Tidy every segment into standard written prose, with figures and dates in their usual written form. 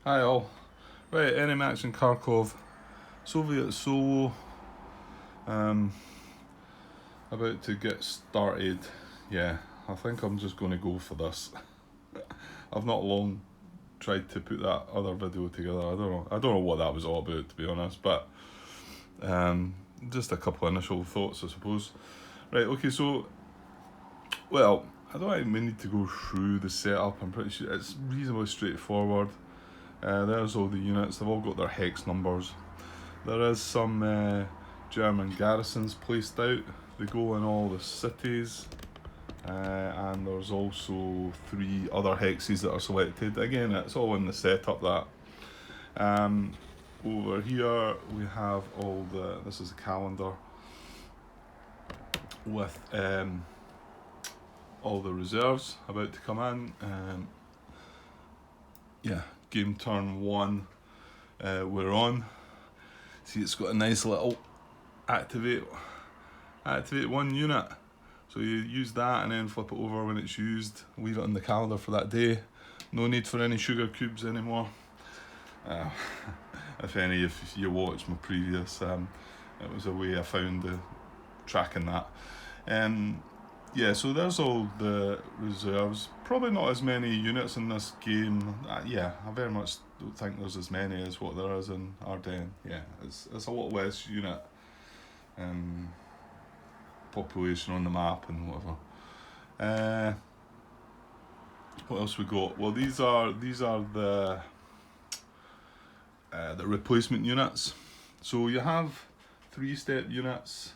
Hi all. Right, enemy action Kharkov, Soviet solo, about to get started. Yeah, I think I'm just going to go for this. I've not long tried to put that other video together. I don't know what that was all about, to be honest, but just a couple of initial thoughts, I suppose. Right, okay, so, well, I don't think we need to go through the setup. I'm pretty sure it's reasonably straightforward. There's all the units, they've all got their hex numbers. There is some German garrisons placed out, they go in all the cities, and there's also 3 other hexes that are selected. Again, it's all in the setup that. Over here we have this is a calendar with all the reserves about to come in. Yeah, game turn 1 we're on. See, it's got a nice little activate 1 unit. So you use that and then flip it over when it's used, leave it on the calendar for that day. No need for any sugar cubes anymore. If you watched my previous, it was a way I found tracking that. Yeah, so there's all the reserves. Probably not as many units in this game. Yeah, I very much don't think there's as many as what there is in Ardennes. Yeah, it's a lot less unit population on the map and whatever. What else we got? Well, these are the replacement units. So you have 3-step units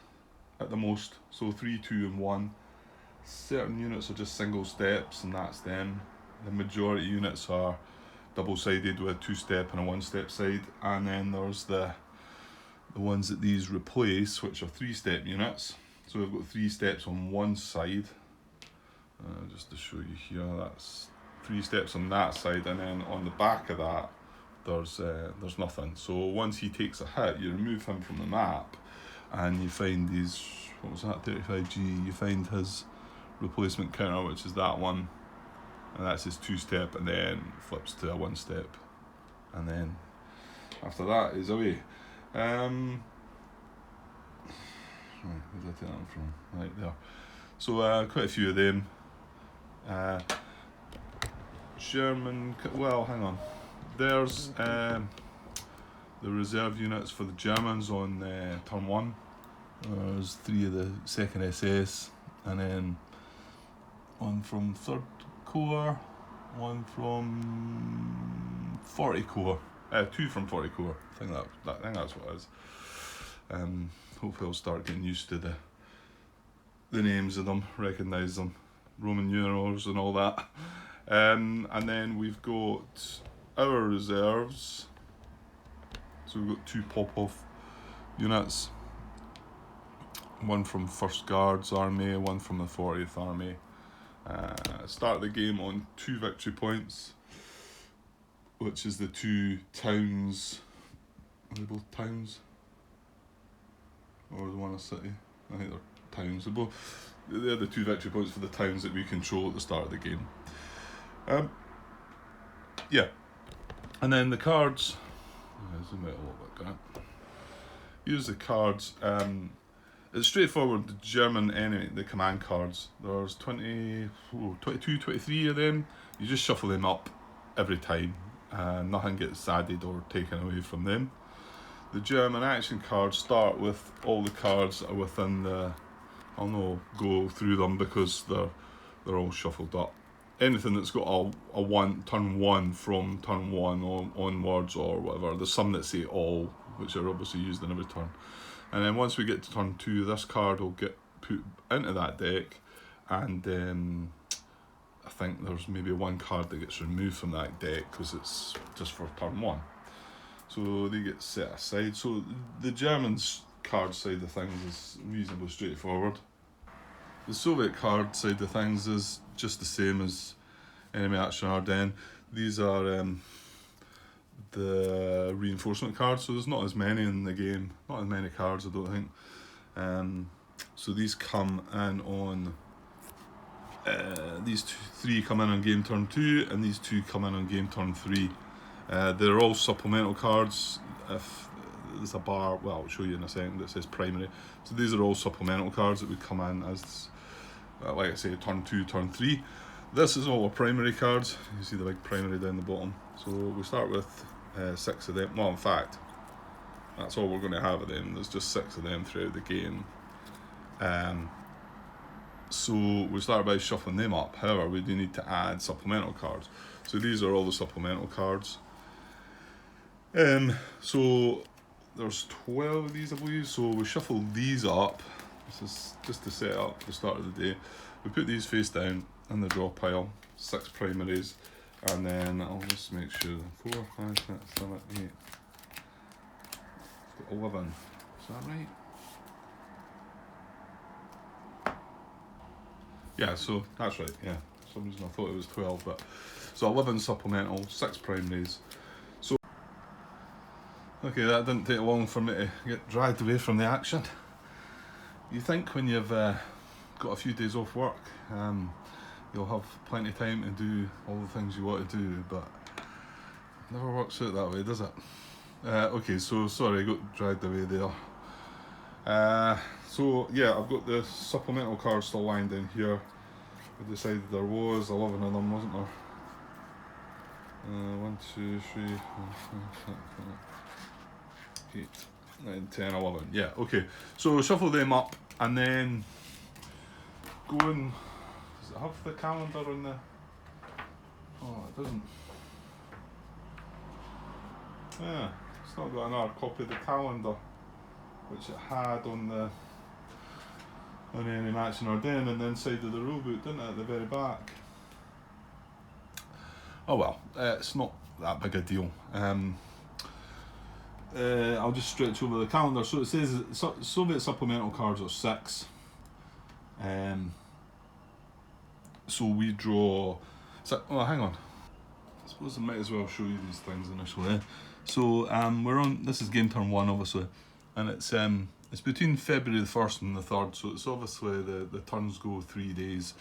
at the most. So 3, 2, and 1. Certain units are just single steps, and that's them. The majority units are double-sided with a 2-step and a 1-step side, and then there's the ones that these replace, which are 3-step units. So we've got 3 steps on one side. Just to show you here, that's 3 steps on that side, and then on the back of that, there's nothing. So once he takes a hit, you remove him from the map, and you find these. What was that? 35G. You find his replacement counter, which is that one, and that's his 2-step, and then flips to a 1-step, and then after that is away. Right, where did I take that one from? Right there. So quite a few of them. German. Well, hang on. There's the reserve units for the Germans on turn 1. There's 3 of the 2nd SS, and then 1 from 3rd Corps, 1 from 40 Corps, 2 from 40 Corps. I think that's what it is. Hopefully I'll start getting used to the names of them, recognise them, Roman numerals and all that. And then we've got our reserves. So we've got 2 pop-off units. 1 from 1st Guards Army, 1 from the 40th Army. Start the game on 2 victory points, which is the 2 towns. Are they both towns? Or the one a city? I think they're towns. They're the 2 victory points for the towns that we control at the start of the game. Yeah. And then the cards. Zoom out a little bit, Grant. Here's the cards. It's straightforward. The German enemy, the command cards. There's 22, 23 of them. You just shuffle them up every time. Nothing gets added or taken away from them. The German action cards start with all the cards that are within the. I'll not go through them because they're all shuffled up. Anything that's got a turn 1 from turn 1 onwards or whatever. There's some that say all, which are obviously used in every turn. And then once we get to turn 2, this card will get put into that deck, and I think there's maybe 1 card that gets removed from that deck because it's just for turn 1. So they get set aside. So the Germans' card side of things is reasonably straightforward. The Soviet card side of things is just the same as enemy action Ardennes. These are the reinforcement cards, so there's not as many in the game, not as many cards I don't think. So these come in on these 3 come in on game turn 2, and these 2 come in on game turn 3. They're all supplemental cards. If there's a bar, well, I'll show you in a second, that says primary. So these are all supplemental cards that would come in as, like I say, turn 2, turn 3. This is all our primary cards. You see the big primary down the bottom. So we start with 6 of them. Well, in fact, that's all we're going to have of them. There's just 6 of them throughout the game. So we start by shuffling them up. However, we do need to add supplemental cards. So these are all the supplemental cards. So there's 12 of these, I believe. So we shuffle these up. This is just to set up the start of the day. We put these face down in the draw pile. 6 primaries, and then I'll just make sure 4, 5, 6, 7, 8. 11. Is that right? Yeah, so that's right, yeah. For some reason I thought it was 12, but so 11 supplemental, 6 primaries. So okay, that didn't take long for me to get dragged away from the action. You think when you've got a few days off work, you'll have plenty of time to do all the things you want to do, but it never works out that way, does it? Okay, so sorry, I got dragged away there. So yeah, I've got the supplemental cards still lying down here. I decided there was 11 of them, wasn't there? 1, 2, 3, 4, 5, 6, 7, 8, 9, 10, 11. Yeah, okay. So shuffle them up and then go in. Does it have the calendar on the... Oh, it doesn't. Yeah, it's not got another copy of the calendar, which it had on any match in Ardennes and the inside of the rule book, didn't it, at the very back? Oh well, it's not that big a deal. I'll just stretch over the calendar. So it says Soviet supplemental cards are 6. So we draw... Oh, hang on. I suppose I might as well show you these things initially. So we're on... This is game turn 1, obviously. And it's between February the 1st and the 3rd, so it's obviously the turns go 3 days.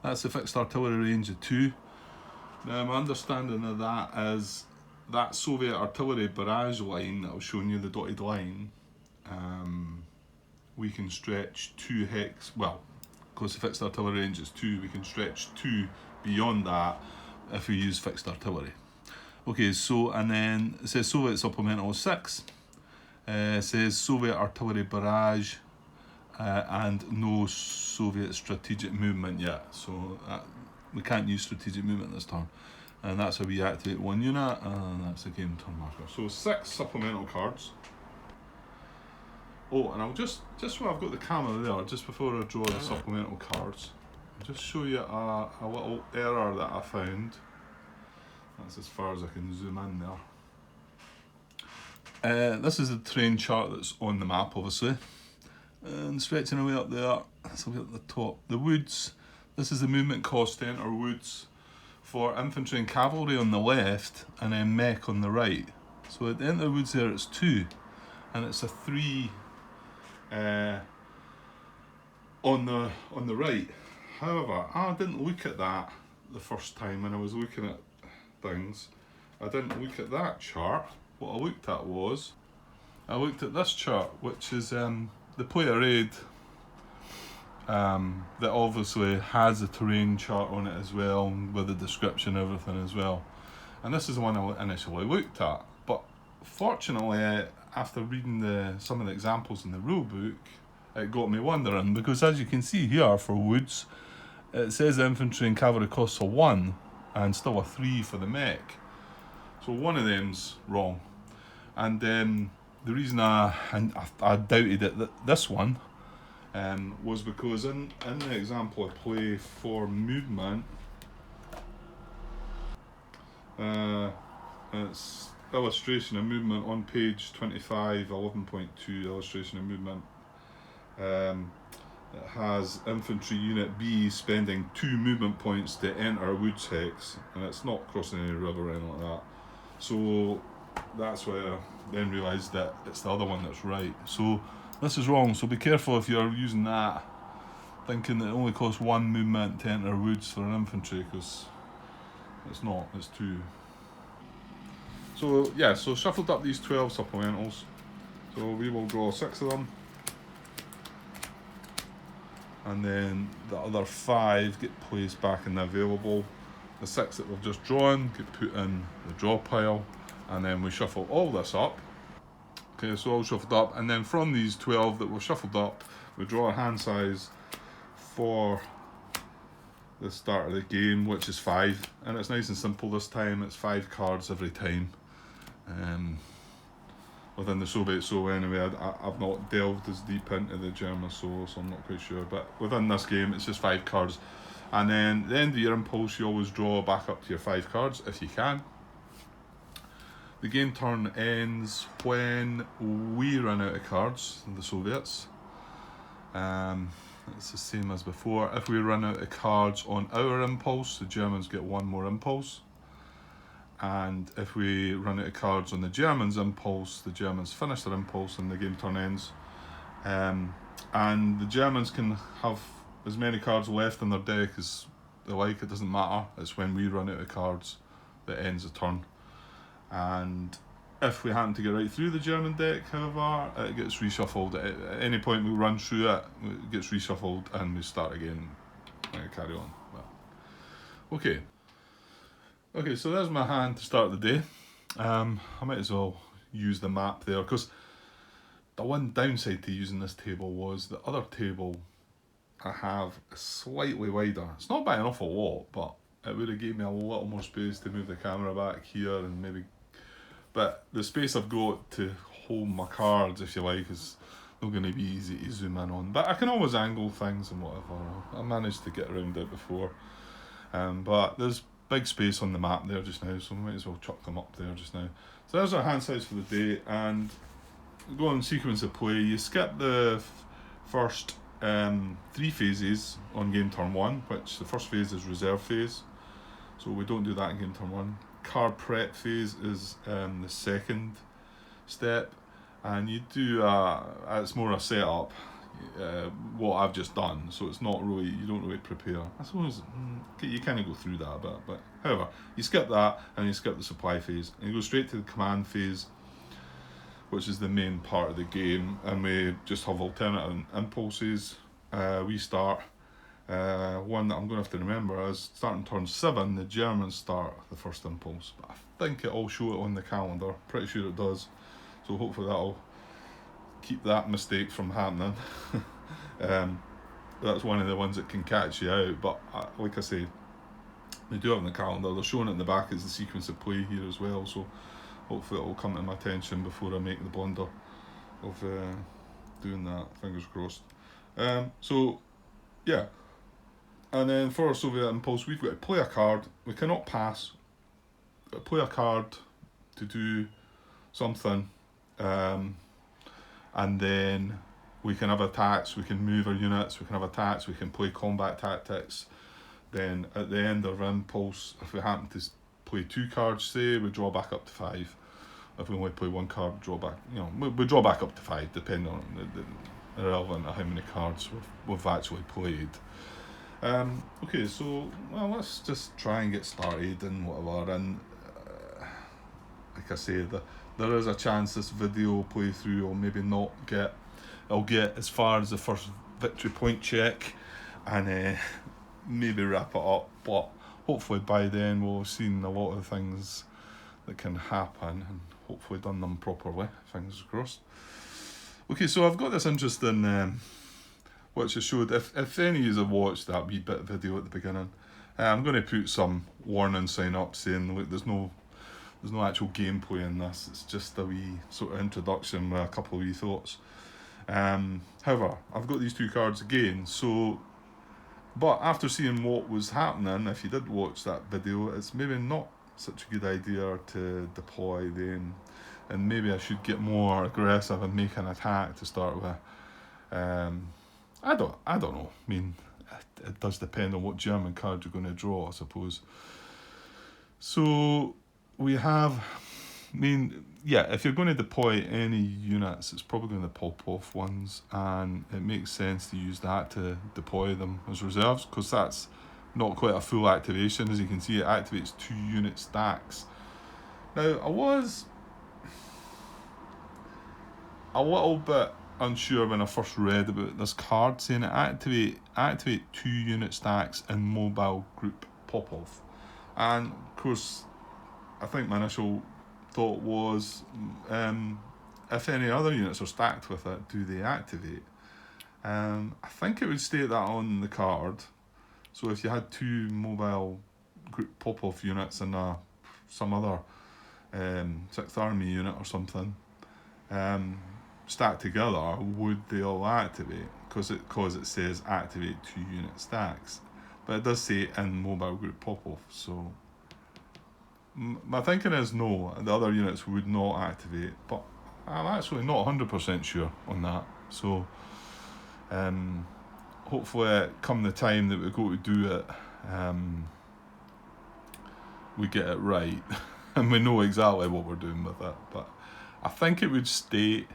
That's the fixed artillery range of 2. Now my understanding of that is that Soviet artillery barrage line that I was showing you, the dotted line, we can stretch 2 hex, well, because the fixed artillery range is 2, we can stretch 2 beyond that if we use fixed artillery. Okay, so, and then it says Soviet supplemental 6. It says Soviet artillery barrage and no Soviet strategic movement yet. So we can't use strategic movement this turn. And that's how we activate 1 unit, and that's the game turn marker. So 6 supplemental cards. Oh, and I'll just while I've got the camera there, just before I draw the supplemental cards, I'll just show you a little error that I found. That's as far as I can zoom in there. This is the terrain chart that's on the map, obviously, and stretching away up there, so we're at the top. The woods, this is the movement cost to enter woods for infantry and cavalry on the left, and then mech on the right. So at the end of the woods there it's 2, and it's a 3 on the right. However, I didn't look at that the first time when I was looking at things. I didn't look at that chart. What I looked at was, I looked at this chart, which is the player aid that obviously has a terrain chart on it as well, with the description and everything as well. And this is the one I initially looked at. But fortunately, after reading some of the examples in the rule book, it got me wondering, because as you can see here for woods, it says infantry and cavalry costs a 1 and still a 3 for the mech. So one of them's wrong. And the reason I doubted it, this one, was because in the example I play for movement, it's illustration of movement on page 25, 11.2, illustration of movement. It has infantry unit B spending 2 movement points to enter woods hex, and it's not crossing any river or anything like that. So that's why I then realised that it's the other one that's right. So this is wrong, so be careful if you're using that, thinking that it only costs 1 movement to enter woods for an infantry, because it's not, it's 2. So yeah, so shuffled up these 12 supplementals. So we will draw 6 of them. And then the other 5 get placed back in the available. The 6 that we've just drawn get put in the draw pile. And then we shuffle all this up. Okay, so all shuffled up. And then from these 12 that we've shuffled up, we draw a hand size for the start of the game, which is 5. And it's nice and simple this time. It's 5 cards every time. Within the Soviet anyway, I've not delved as deep into the German so I'm not quite sure. But within this game, it's just 5 cards. And then at the end of your impulse, you always draw back up to your 5 cards if you can. The game turn ends when we run out of cards, the Soviets. It's the same as before. If we run out of cards on our impulse, the Germans get 1 more impulse. And if we run out of cards on the Germans' impulse, the Germans finish their impulse and the game turn ends. And the Germans can have as many cards left in their deck as they like, it doesn't matter. It's when we run out of cards that ends the turn. And if we happen to get right through the German deck, however, it gets reshuffled. At any point we run through it, it gets reshuffled and we start again and carry on. Well, okay, so there's my hand to start the day. I might as well use the map there, because the one downside to using this table was the other table I have is slightly wider. It's not by an awful lot, but it would have given me a little more space to move the camera back here and maybe... But the space I've got to hold my cards, if you like, is not going to be easy to zoom in on. But I can always angle things and whatever. I managed to get around it before. But there's big space on the map there just now, so we might as well chuck them up there just now. So there's our hand size for the day, and go on sequence of play. You skip the first 3 phases on game turn 1, which the first phase is reserve phase, so we don't do that in game turn 1. Card prep phase is the second step, and you do it's more a setup, what I've just done, so it's not really, you don't really prepare. I suppose you kind of go through that a bit, but however, you skip that and you skip the supply phase and you go straight to the command phase, which is the main part of the game, and we just have alternate impulses. We start, one that I'm going to have to remember is starting turn 7, the Germans start the first impulse, but I think it'll show it on the calendar, pretty sure it does, so hopefully that'll keep that mistake from happening. That's one of the ones that can catch you out, but like I say, they do it on the calendar, they're showing it in the back as the sequence of play here as well, so hopefully it'll come to my attention before I make the blunder of doing that, fingers crossed. So yeah, and then for our Soviet impulse, we've got to play a card. We cannot pass. Play a card to do something, and then we can have attacks, we can move our units, we can have attacks, we can play combat tactics. Then at the end of our impulse, if we happen to play 2 cards, say, we draw back up to 5. If we only play 1 card, we draw back, we draw back up to 5, depending on the relevant to how many cards we've actually played. Okay, so well, let's just try and get started and whatever. And like I say, there is a chance this video playthrough will maybe not get. I'll get as far as the first victory point check, and maybe wrap it up. But hopefully by then we'll have seen a lot of things that can happen, and hopefully done them properly. Fingers crossed. Okay, so I've got this interesting. Which I showed, if any of you have watched that wee bit of video at the beginning, I'm going to put some warning sign up saying, look, there's no actual gameplay in this, it's just a wee sort of introduction with a couple of wee thoughts. However, I've got these 2 cards again, so, but after seeing what was happening, if you did watch that video, it's maybe not such a good idea to deploy them, and maybe I should get more aggressive and make an attack to start with. I don't know. I mean, it does depend on what German card you're going to draw, I suppose. So we have, if you're going to deploy any units, it's probably going to pop off ones, and it makes sense to use that to deploy them as reserves, because that's not quite a full activation. As you can see, it activates 2 unit stacks Now, I was a little bit unsure when I first read about this card, saying it activate 2 unit stacks in mobile group pop-off. And of course, I think my initial thought was, if any other units are stacked with it, do they activate? I think it would state that on the card. So if you had 2 mobile group pop-off units and some other 6th Army unit or something stacked together, would they all activate? Because it says activate 2 unit stacks. But it does say in mobile group pop-off, so my thinking is no, the other units would not activate, but I'm actually not 100% sure on that. So hopefully come the time that we go to do it, we get it right and we know exactly what we're doing with it. But I think it would state,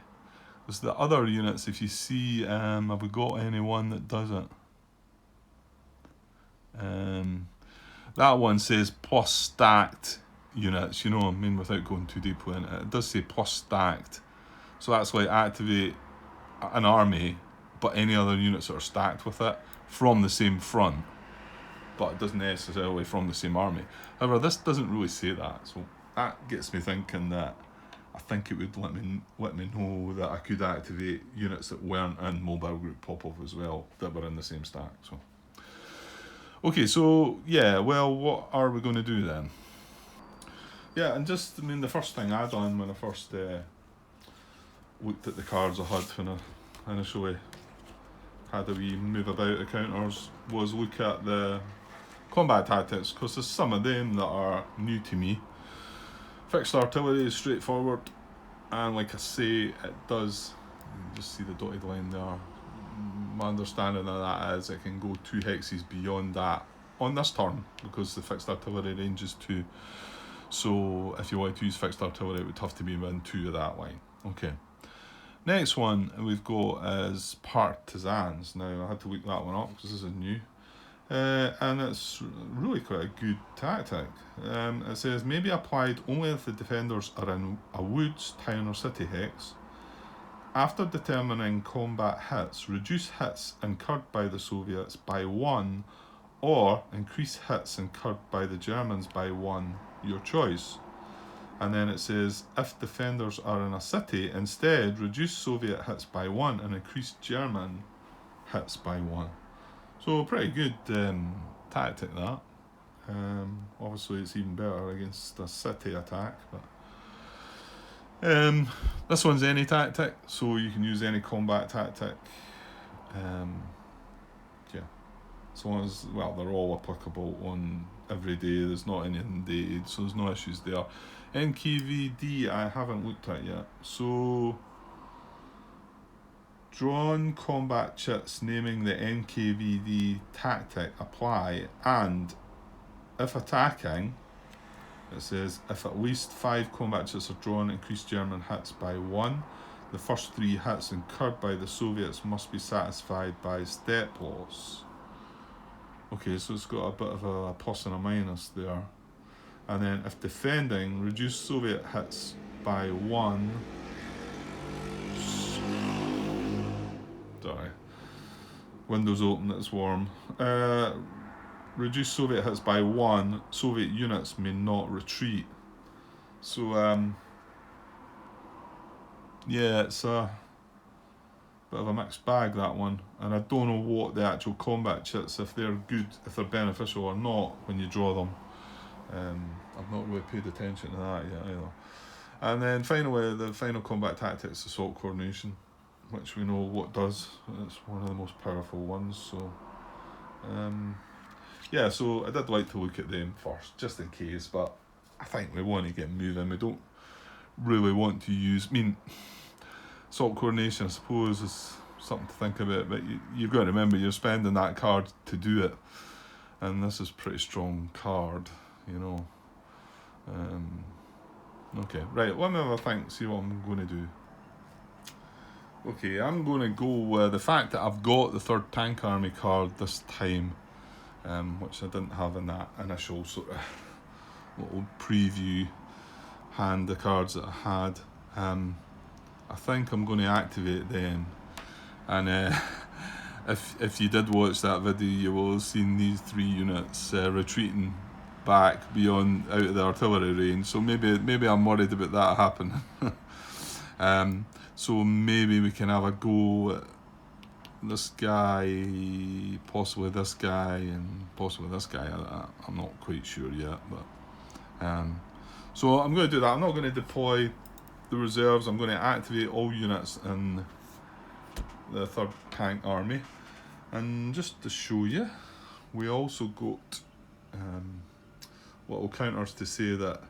there's the other units, if you see, have we got anyone that does it? That one says plus stacked units, you know what I mean, without going too deeply in it. It does say plus stacked. So that's like activate an army, but any other units that are stacked with it from the same front, but it doesn't necessarily from the same army. However, this doesn't really say that, so that gets me thinking that I think it would let me know that I could activate units that weren't in mobile group pop-off as well, that were in the same stack. So okay, so yeah, well, what are we going to do then? Yeah, and just, I mean, the first thing I done when I first looked at the cards I had when I initially had a wee move about encounters was look at the combat tactics, because there's some of them that are new to me. Fixed artillery is straightforward, and like I say, it does, you just see the dotted line there. My understanding of that is it can go 2 hexes beyond that on this turn, because the fixed artillery range is 2. So if you want to use fixed artillery, it would have to be within 2 of that line. Okay. Next one we've got is partisans. Now I had to look that one up because this is new. And it's really quite a good tactic. It says, may be applied only if the defenders are in a woods, town or city hex. After determining combat hits, reduce hits incurred by the Soviets by 1 or increase hits incurred by the Germans by 1, your choice. And then it says, if defenders are in a city, instead reduce Soviet hits by 1 and increase German hits by 1. So pretty good tactic that. Obviously it's even better against a city attack, but this one's any tactic, so you can use any combat tactic. Yeah, as long as, well, they're all applicable on every day, there's not anything dated, so there's no issues there. NKVD I haven't looked at yet. So drawn combat chits naming the NKVD tactic apply, and if attacking, it says if at least 5 combat chits are drawn, increase German hits by 1. The first 3 hits incurred by the Soviets must be satisfied by step loss. Okay, so it's got a bit of a plus and a minus there. And then if defending, reduce Soviet hits by 1. Sorry. Windows open, it's warm. Reduce Soviet hits by 1. Soviet units may not retreat. So, yeah, it's a bit of a mixed bag, that one. And I don't know what the actual combat chits, if they're good, if they're beneficial or not when you draw them. I've not really paid attention to that yet either. And then finally, the final combat tactics, assault coordination, which we know what does. It's one of the most powerful ones. So, yeah, so I did like to look at them first, just in case, but I think we want to get moving. We don't really want to use, I mean, assault coordination, I suppose, is something to think about, but you've got to remember you're spending that card to do it, and this is a pretty strong card, you know. Okay, right, let me have a think, see what I'm going to do. Okay, I'm going to go with the fact that I've got the 3rd Tank Army card this time, which I didn't have in that initial sort of little preview. hand the cards that I had. I think I'm going to activate them, and if you did watch that video, you will have seen these 3 units retreating back beyond out of the artillery range. So maybe I'm worried about that happening. So maybe we can have a go at this guy, possibly this guy, and possibly this guy. I'm not quite sure yet, but so I'm going to do that. I'm not going to deploy the reserves. I'm going to activate all units in the 3rd Tank Army. And just to show you, we also got little counters to say that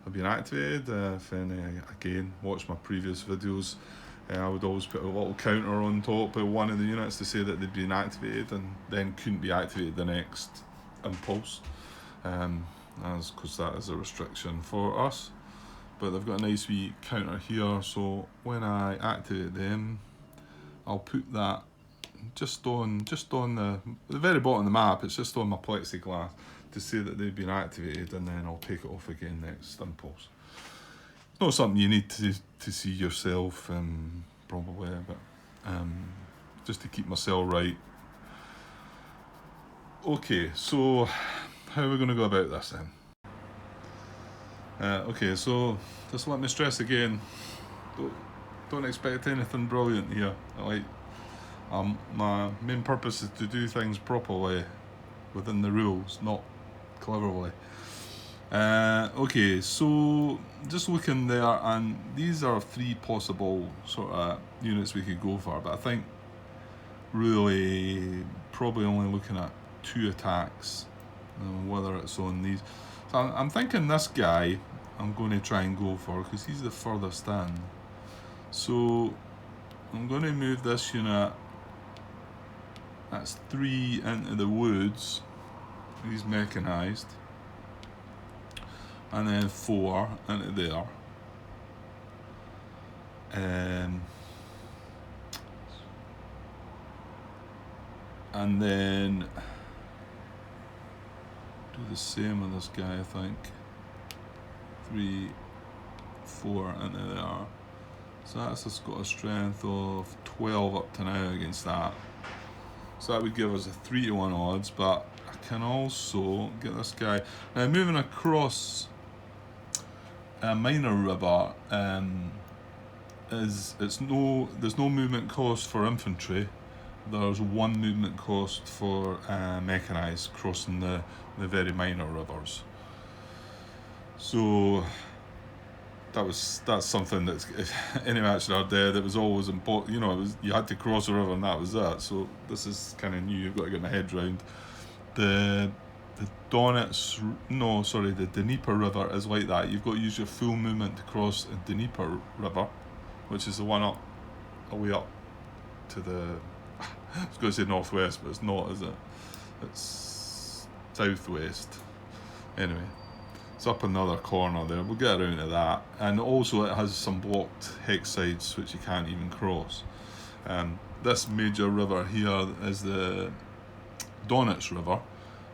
have been activated. If any, again, watch my previous videos, I would always put a little counter on top of one of the units to say that they'd been activated and then couldn't be activated the next impulse, because that is a restriction for us. But they've got a nice wee counter here, so when I activate them, I'll put that just on the very bottom of the map. It's just on my plexiglass to say that they've been activated, and then I'll take it off again next impulse. It's not something you need to see yourself, probably, but just to keep myself right. Okay, so how are we going to go about this then? Okay, so just let me stress again, don't expect anything brilliant here. My main purpose is to do things properly within the rules, not cleverly. Okay, so just looking there, and these are 3 possible sort of units we could go for, but I think really probably only looking at 2 attacks, whether it's on these. So I'm thinking this guy I'm going to try and go for, because he's the furthest in. So I'm going to move this unit, that's 3 into the woods, he's mechanised, and then 4 into there. And then do the same with this guy, I think. 3, 4 into there. So that's just got a strength of 12 up to now against that. So that would give us a 3-to-1 odds, but I can also get this guy. Now moving across a minor river, there's no movement cost for infantry. There's 1 movement cost for mechanised crossing the very minor rivers. So that's something that's, if any match in our dead, it was always important. You know, you had to cross a river and that was that. So this is kind of new. You've got to get my head round. The Dnieper River is like that. You've got to use your full movement to cross the Dnieper River, which is the one up, away up to the, I was going to say northwest, but it's not, is it? It's southwest. Anyway, it's up another corner there. We'll get around to that. And also it has some blocked hex sides which you can't even cross. This major river here is the Donets River,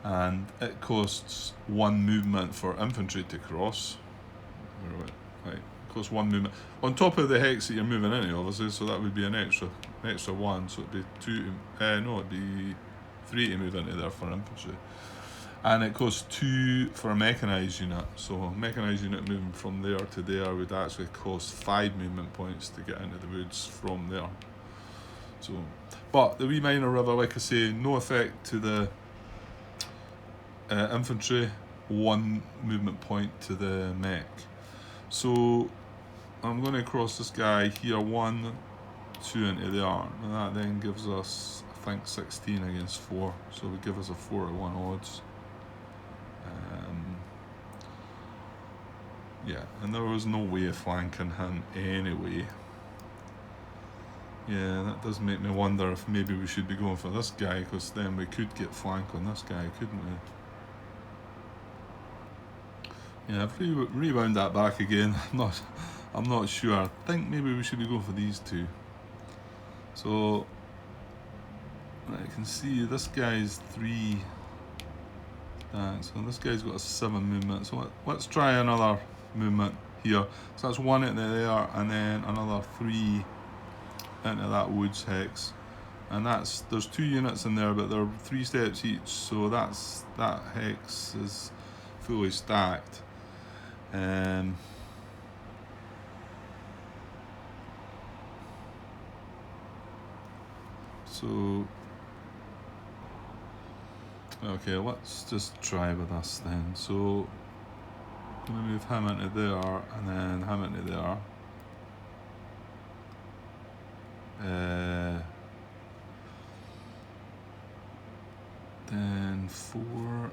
and it costs 1 movement for infantry to cross. Right, it costs 1 movement on top of the hex that you're moving into, obviously. So that would be an extra 1. So it'd be 2. It'd be 3 to move into there for infantry. And it costs 2 for a mechanised unit. So a mechanised unit moving from there to there would actually cost 5 movement points to get into the woods from there. So, but the wee minor river, like I say, no effect to the infantry, 1 movement point to the mech. So I'm going to cross this guy here, 1, 2 into there, and that then gives us, I think, 16 against 4. So it would give us a 4-to-1 odds. Yeah, and there was no way of flanking him anyway. Yeah, that does make me wonder if maybe we should be going for this guy, because then we could get flank on this guy, couldn't we? Yeah, I've rewound that back again. I'm not sure. I think maybe we should be going for these 2. So I can see this guy's 3 stacks, so this guy's got a 7 movement. So let's try another movement here. So that's one into there, and then another 3 into that woods hex. And there's 2 units in there, but they're 3 steps each, so that hex is fully stacked. So okay, let's just try with us then. So I'm gonna move him into there, and then him into there. Then 4.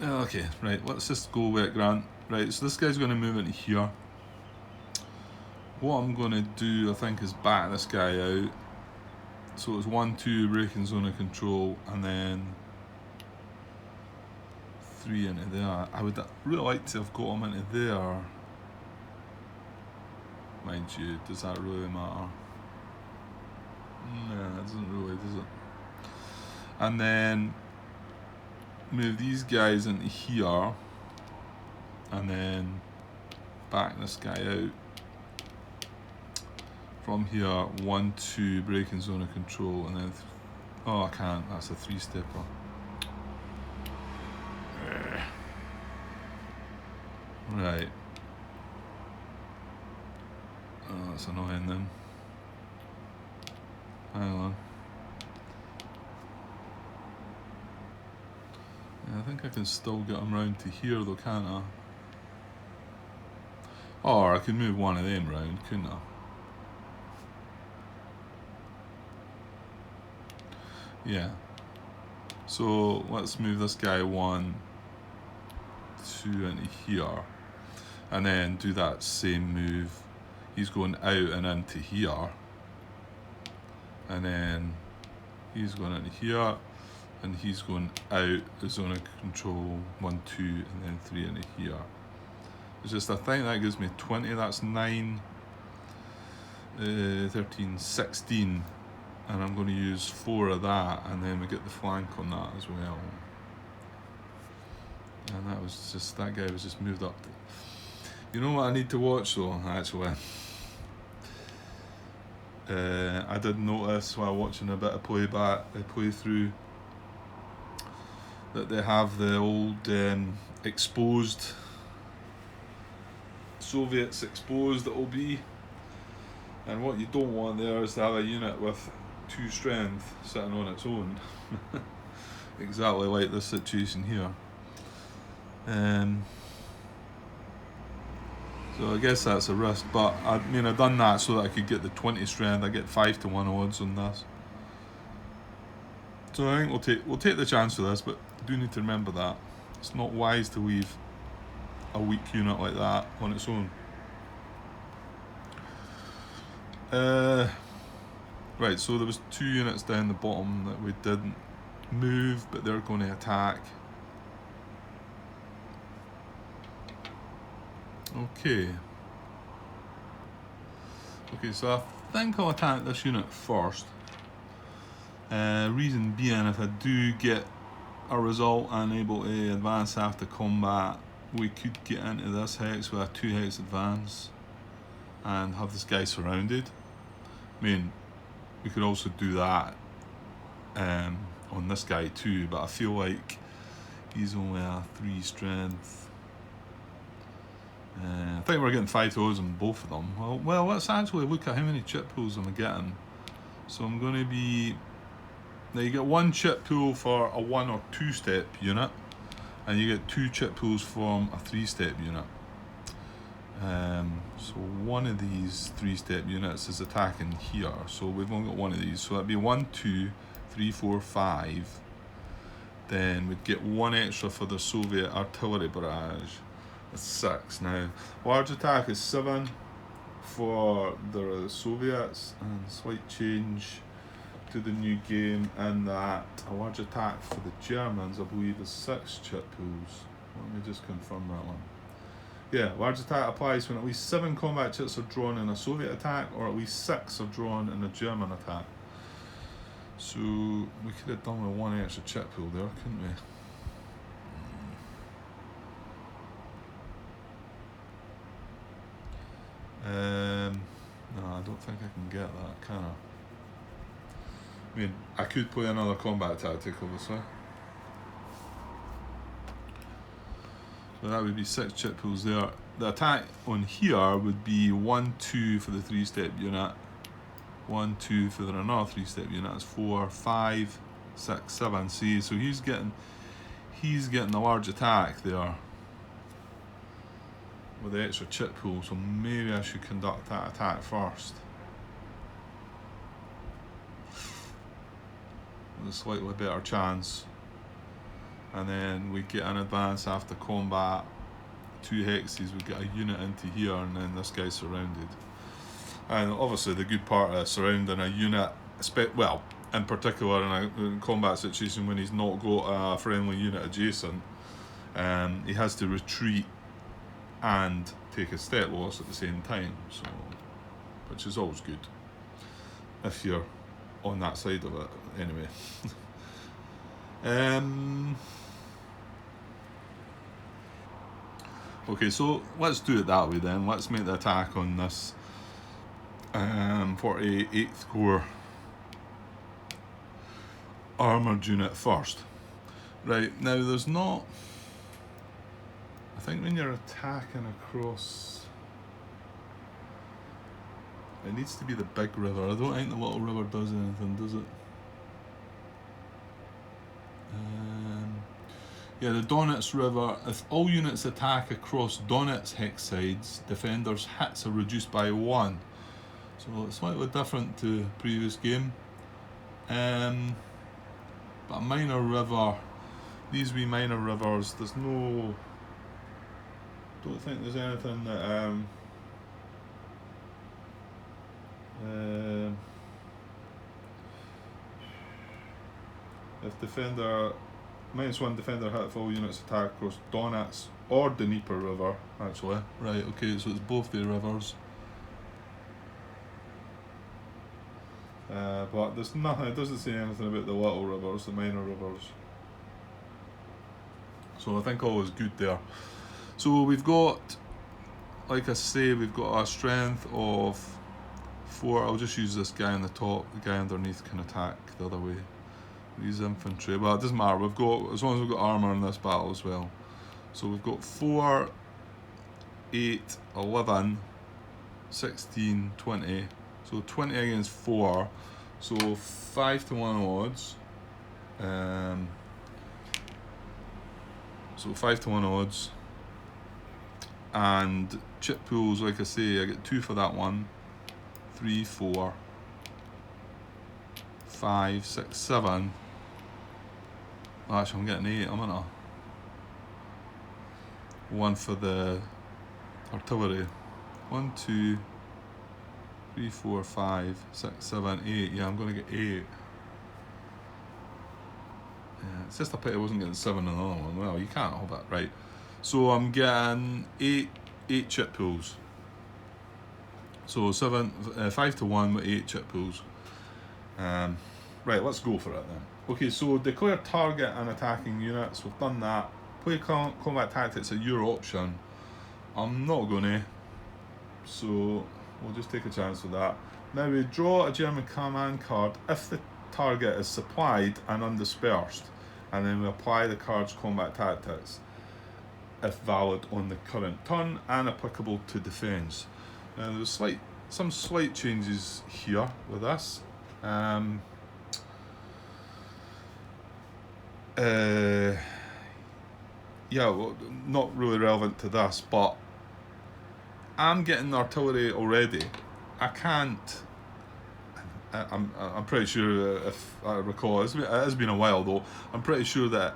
Okay, right, let's just go with it, Grant. Right, so this guy's going to move into here. What I'm going to do, I think, is back this guy out. So it's 1, 2 breaking zone of control, and then 3 into there. I would really like to have got him into there. Mind you, does that really matter? No, it doesn't really, does it? And then move these guys into here, and then back this guy out. From here, 1, 2 breaking zone of control, and then oh, I can't. That's a 3-stepper. Right. Oh, that's annoying then. Hang on. Yeah, I think I can still get them round to here though, can't I? Or I can move one of them round, couldn't I? Yeah. So let's move this guy 1, 2 into here, and then do that same move. He's going out and into here, and then he's going into here, and he's going out the zone of control, 1, 2, and then 3 into here. It's just, I think that gives me 20, that's 9, 13, 16, and I'm going to use 4 of that, and then we get the flank on that as well. And that was just, that guy was just moved up. You know what I need to watch though, actually? I did notice while watching a bit of playthrough, that they have the old exposed Soviets exposed that will be, and what you don't want there is to have a unit with 2 strength sitting on its own. Exactly like this situation here. So I guess that's a risk, but I mean I've done that so that I could get the 20 strength. I get 5-1 odds on this. So I think we'll take the chance for this, but do need to remember that it's not wise to leave a weak unit like that on its own. Right, so there was 2 units down the bottom that we didn't move, but they're going to attack. Okay, so I think I'll attack this unit first. Reason being, if I do get a result and able to advance after combat, we could get into this hex with a 2 hex advance and have this guy surrounded. I mean, we could also do that on this guy too, but I feel like he's only a 3 strength. I think we're getting 5 toes on both of them. Well, let's actually look at how many chip pools I'm getting. So I'm going to be... Now you get 1 chip pool for a 1 or 2 step unit, and you get 2 chip pools from a 3-step unit. So one of these 3-step units is attacking here, so we've only got 1 of these, so that'd be 1, 2, 3, 4, 5. Then we'd get 1 extra for the Soviet artillery barrage. That's 6. Now large attack is 7 for the Soviets, and slight change to the new game in that a large attack for the Germans, I believe, is 6 chip pools. Let me just confirm that one. Yeah, large attack applies when at least 7 combat chips are drawn in a Soviet attack, or at least 6 are drawn in a German attack. So we could have done with 1 extra chip pool there, couldn't we? No, I don't think I can get that, can I? I mean, I could play another combat tactic, obviously. So that would be 6 chip pools there. The attack on here would be 1-2 for the 3-step unit, 1-2 for another 3-step unit. That's 4, 5, 6, 7. See, so he's getting a large attack there with the extra chip pool. So maybe I should conduct that attack first. With a slightly better chance. And then we get an advance after combat. 2 hexes, we get a unit into here, and then this guy's surrounded. And obviously the good part of surrounding a unit, well, in particular in a combat situation when he's not got a friendly unit adjacent, he has to retreat and take a step loss at the same time, so, which is always good if you're on that side of it, anyway. Okay, so let's do it that way then. Let's make the attack on this 48th Corps armoured unit first. Right, now there's not... I think when you're attacking across... It needs to be the big river. I don't think the little river does anything, does it? Yeah, the Donetsk River, if all units attack across Donetsk hex sides, defenders' hits are reduced by 1. So it's slightly different to previous game. But a minor river, these wee minor rivers, there's no... Don't think there's anything that... if defender... -1 defender hit if all units attack across Donetsk or Dnieper River, actually. Right, okay, so it's both the rivers. But there's nothing, it doesn't say anything about the little rivers, the minor rivers. So I think all is good there. So we've got, like I say, we've got a strength of 4. I'll just use this guy on the top, the guy underneath can attack the other way. These infantry, well, it doesn't matter, we've got, as long as we've got armour in this battle as well. So we've got 4, 8, 11, 16, 20. So 20 against 4. So 5-1 odds. So 5-1 odds. And chip pools, like I say, I get 2 for that one. 3, 4, 5, 6, 7. Actually, I'm getting 8, am I not? 1 for the artillery. 1, 2, 3, 4, 5, 6, 7, 8. Yeah, I'm going to get 8. Yeah, it's just a pity I wasn't getting 7 in another one. Well, you can't hold that, right? So I'm getting 8 chip pools. So 5-1 with 8 chip pools. Right, let's go for it then. Okay, so declare target and attacking units. We've done that. Play combat tactics at your option. I'm not gonna, so we'll just take a chance with that. Now we draw a German command card if the target is supplied and undispersed, and then we apply the card's combat tactics if valid on the current turn and applicable to defence. Now there's some slight changes here with this. Yeah, well, not really relevant to this, but I'm getting artillery already. I can't. I'm pretty sure, if I recall, it has been a while though. I'm pretty sure that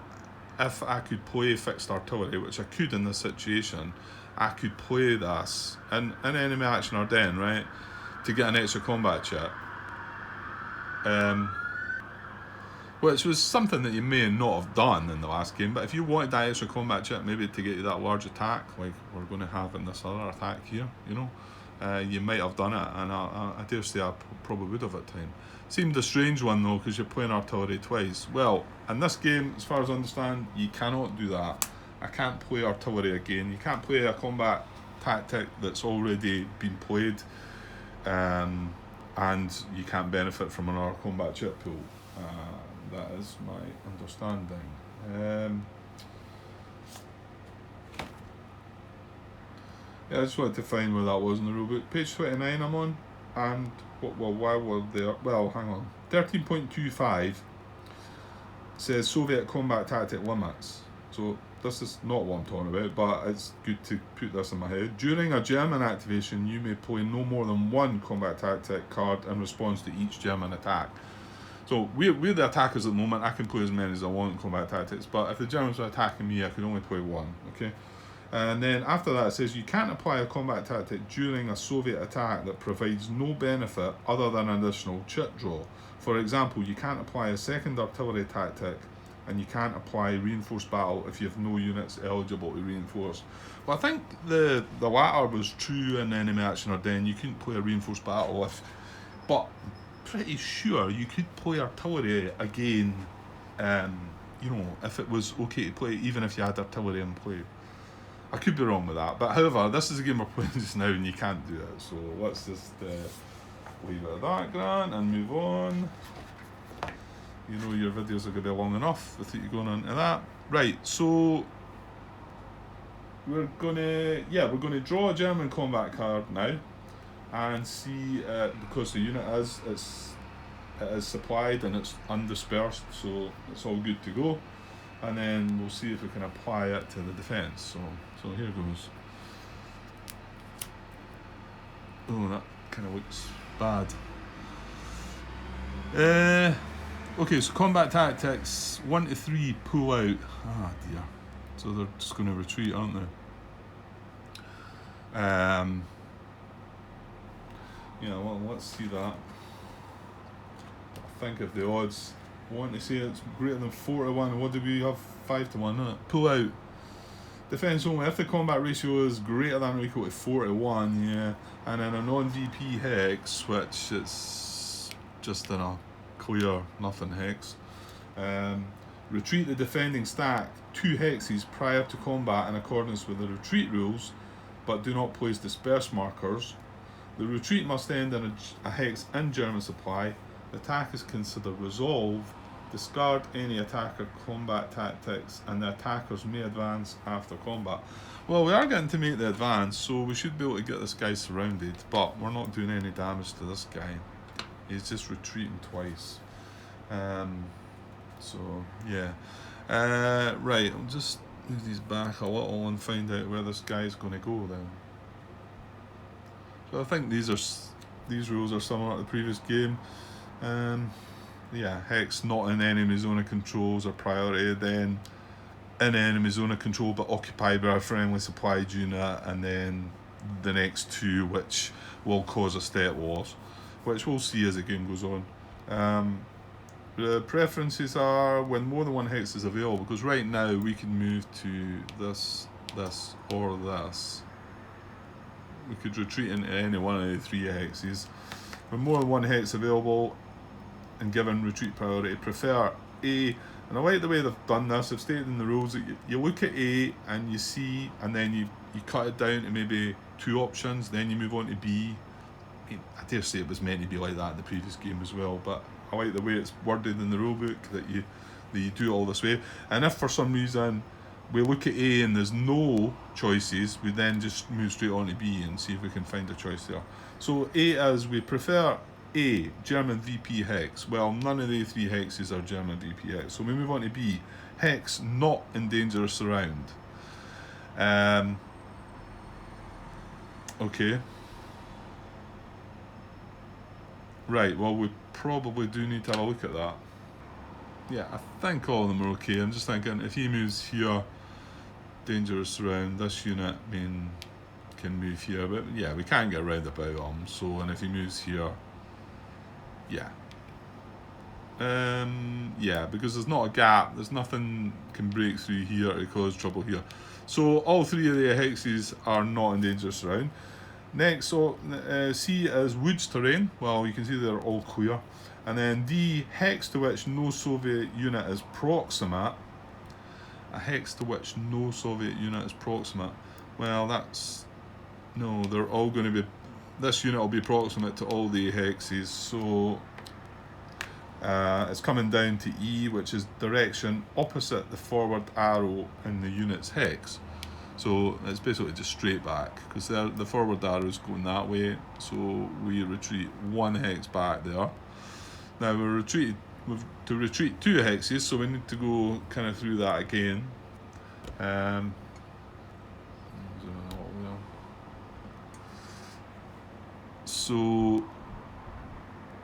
if I could play fixed artillery, which I could in this situation, I could play this in enemy action or den, right, to get an extra combat chip. Which was something that you may not have done in the last game, but if you wanted that extra combat chip, maybe to get you that large attack, like we're going to have in this other attack here, you know, you might have done it, and I dare say I probably would have at time. Seemed a strange one though, because you're playing artillery twice. Well, in this game, as far as I understand, you cannot do that. I can't play artillery again. You can't play a combat tactic that's already been played, and you can't benefit from another combat chip pool. That is my understanding. Yeah, I just wanted to find where that was in the rulebook. Page 29 I'm on, and why were there? Well, hang on. 13.25 says Soviet combat tactic limits. So this is not what I'm talking about, but it's good to put this in my head. During a German activation, you may play no more than one combat tactic card in response to each German attack. So we're the attackers at the moment. I can play as many as I want in combat tactics, but if the Germans were attacking me, I could only play one. Okay. And then after that it says you can't apply a combat tactic during a Soviet attack that provides no benefit other than an additional chip draw. For example, you can't apply a second artillery tactic, and you can't apply reinforced battle if you have no units eligible to reinforce. Well, I think the latter was true in enemy action or den. You couldn't play a reinforced battle but pretty sure you could play artillery again, if it was okay to play, even if you had artillery in play. I could be wrong with that, but however, this is a game we're playing just now and you can't do it, so let's just leave it at that, Grant, and move on. You know your videos are going to be long enough without you going into that. Right, so we're going to draw a German combat card now and see, because the unit it is supplied and it's undispersed, so it's all good to go. And then we'll see if we can apply it to the defence. So here goes. Oh, that kind of looks bad. Okay, so combat tactics 1 to 3 pull out. Ah dear. So they're just going to retreat, aren't they? Yeah, well, let's see that. I think if the odds want to say it's greater than 4 to 1, what do we have? 5 to 1, isn't it? Pull out. Defense only. If the combat ratio is greater than or equal to 4 to 1, yeah. And in a non-VP hex, which it's just in a clear nothing hex, retreat the defending stack 2 hexes prior to combat in accordance with the retreat rules, but do not place disperse markers. The retreat must end in a hex in German supply. The attack is considered resolved. Discard any attacker combat tactics, and the attackers may advance after combat. Well, we are getting to make the advance, so we should be able to get this guy surrounded, but we're not doing any damage to this guy. He's just retreating twice. So, yeah. Right, I'll just move these back a little and find out where this guy's going to go then. So I think these rules are similar to the previous game. Yeah, hex not in enemy zone of controls or priority, then in enemy zone of control but occupied by a friendly supplied unit, and then the next 2 which will cause a stat loss, which we'll see as the game goes on. The preferences are when more than 1 hex is available, because right now we can move to this, or this. We could retreat into any one of the 3 hexes. When more than 1 hex available and given retreat priority, prefer A. And I like the way they've done this. They've stated in the rules that you look at A and you see, and then you cut it down to maybe 2 options, then you move on to B. I dare say it was meant to be like that in the previous game as well, but I like the way it's worded in the rulebook that you do it all this way. And if for some reason we look at A and there's no choices, we then just move straight on to B and see if we can find a choice there. So A is we prefer A, German VP hex. Well, none of the 3 hexes are German VP hex. So we move on to B, hex not in dangerous surround. Okay. Right, well, we probably do need to have a look at that. Yeah, I think all of them are okay. I'm just thinking if he moves here, dangerous surround, this unit can move here, but yeah, we can't get round about him. So, and if he moves here, yeah. Yeah, because there's not a gap, there's nothing can break through here to cause trouble here. So all 3 of the hexes are not in dangerous surround. Next, so C is woods terrain. Well, you can see they're all clear. And then D, hex to which no Soviet unit is proximate. A hex to which no Soviet unit is proximate. Well, that's No, they're all going to be... This unit will be proximate to all the hexes, so it's coming down to E, which is direction opposite the forward arrow in the unit's hex. So it's basically just straight back, because the forward arrow is going that way, so we retreat 1 hex back there. Now we've to retreat 2 hexes, so we need to go kind of through that again. So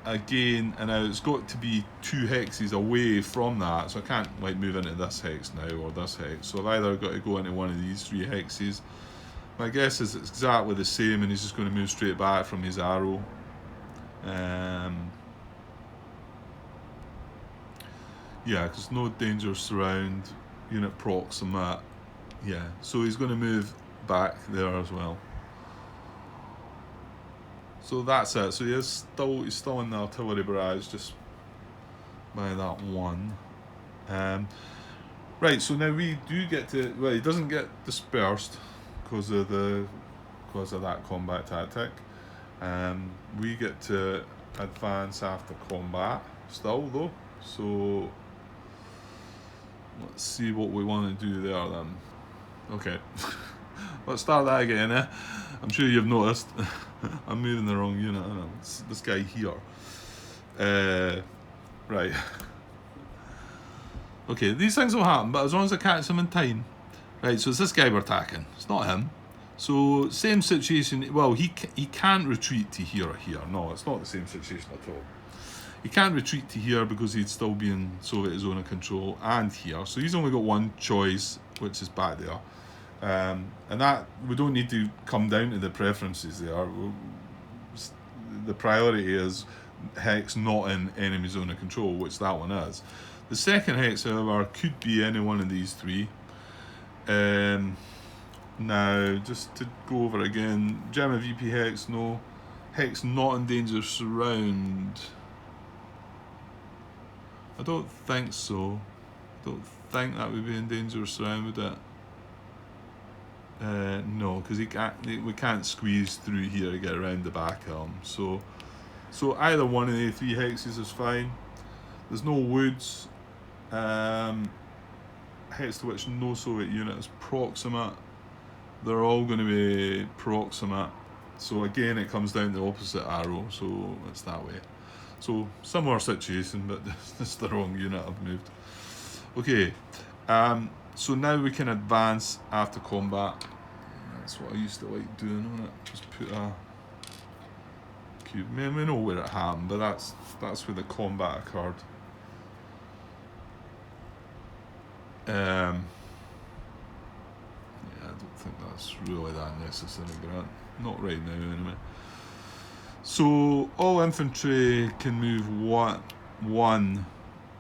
again, and now it's got to be 2 hexes away from that, so I can't like move into this hex now or this hex, so I've either got to go into one of these 3 hexes. My guess is it's exactly the same, and he's just going to move straight back from his arrow. Yeah, because no danger surround, unit proximate. Yeah, so he's going to move back there as well. So that's it. So he's still in the artillery barrage just by that 1. Right, so now we do get to... Well, he doesn't get dispersed because of that combat tactic. We get to advance after combat still, though. So let's see what we want to do there then. Okay, let's start that again. I'm sure you've noticed I'm moving the wrong unit. I know, it's this guy here. Right. Okay, these things will happen, but as long as I catch them in time. Right, so it's this guy we're attacking. It's not him. So same situation. Well, he can't retreat to here or here. No, it's not the same situation at all. He can't retreat to here because he'd still be in Soviet zone of control, and here. So he's only got one choice, which is back there. And that, we don't need to come down to the preferences there. The priority is hex not in enemy zone of control, which that one is. The second hex, however, could be any one of these 3. Now, just to go over again, German VP hex, no. Hex not in danger surround. I don't think so. I don't think that would be in danger surround, would it? No, because we can't squeeze through here to get around the back of him. So either one of the 3 hexes is fine. There's no woods. Hex to which no Soviet unit is proximate. They're all going to be proximate. So again, it comes down the opposite arrow. So it's that way. So similar situation, but it's the wrong unit I've moved. Okay. So now we can advance after combat. That's what I used to like doing on it. Just put a cube. I mean, we know where it happened, but that's where the combat occurred. Yeah, I don't think that's really that necessary, Grant. Not right now, anyway. So all infantry can move one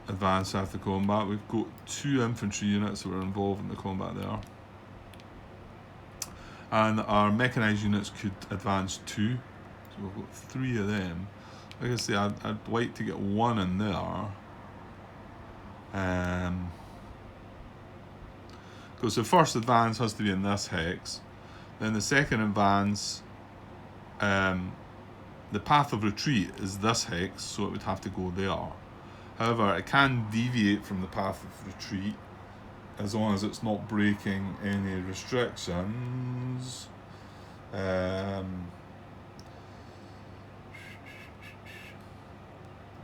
advance after combat. We've got 2 infantry units that were involved in the combat there, and our mechanized units could advance 2. So we've got 3 of them. Like I say, I'd like to get 1 in there. Because the first advance has to be in this hex. Then the second advance, the path of retreat is this hex, so it would have to go there. However, it can deviate from the path of retreat as long as it's not breaking any restrictions.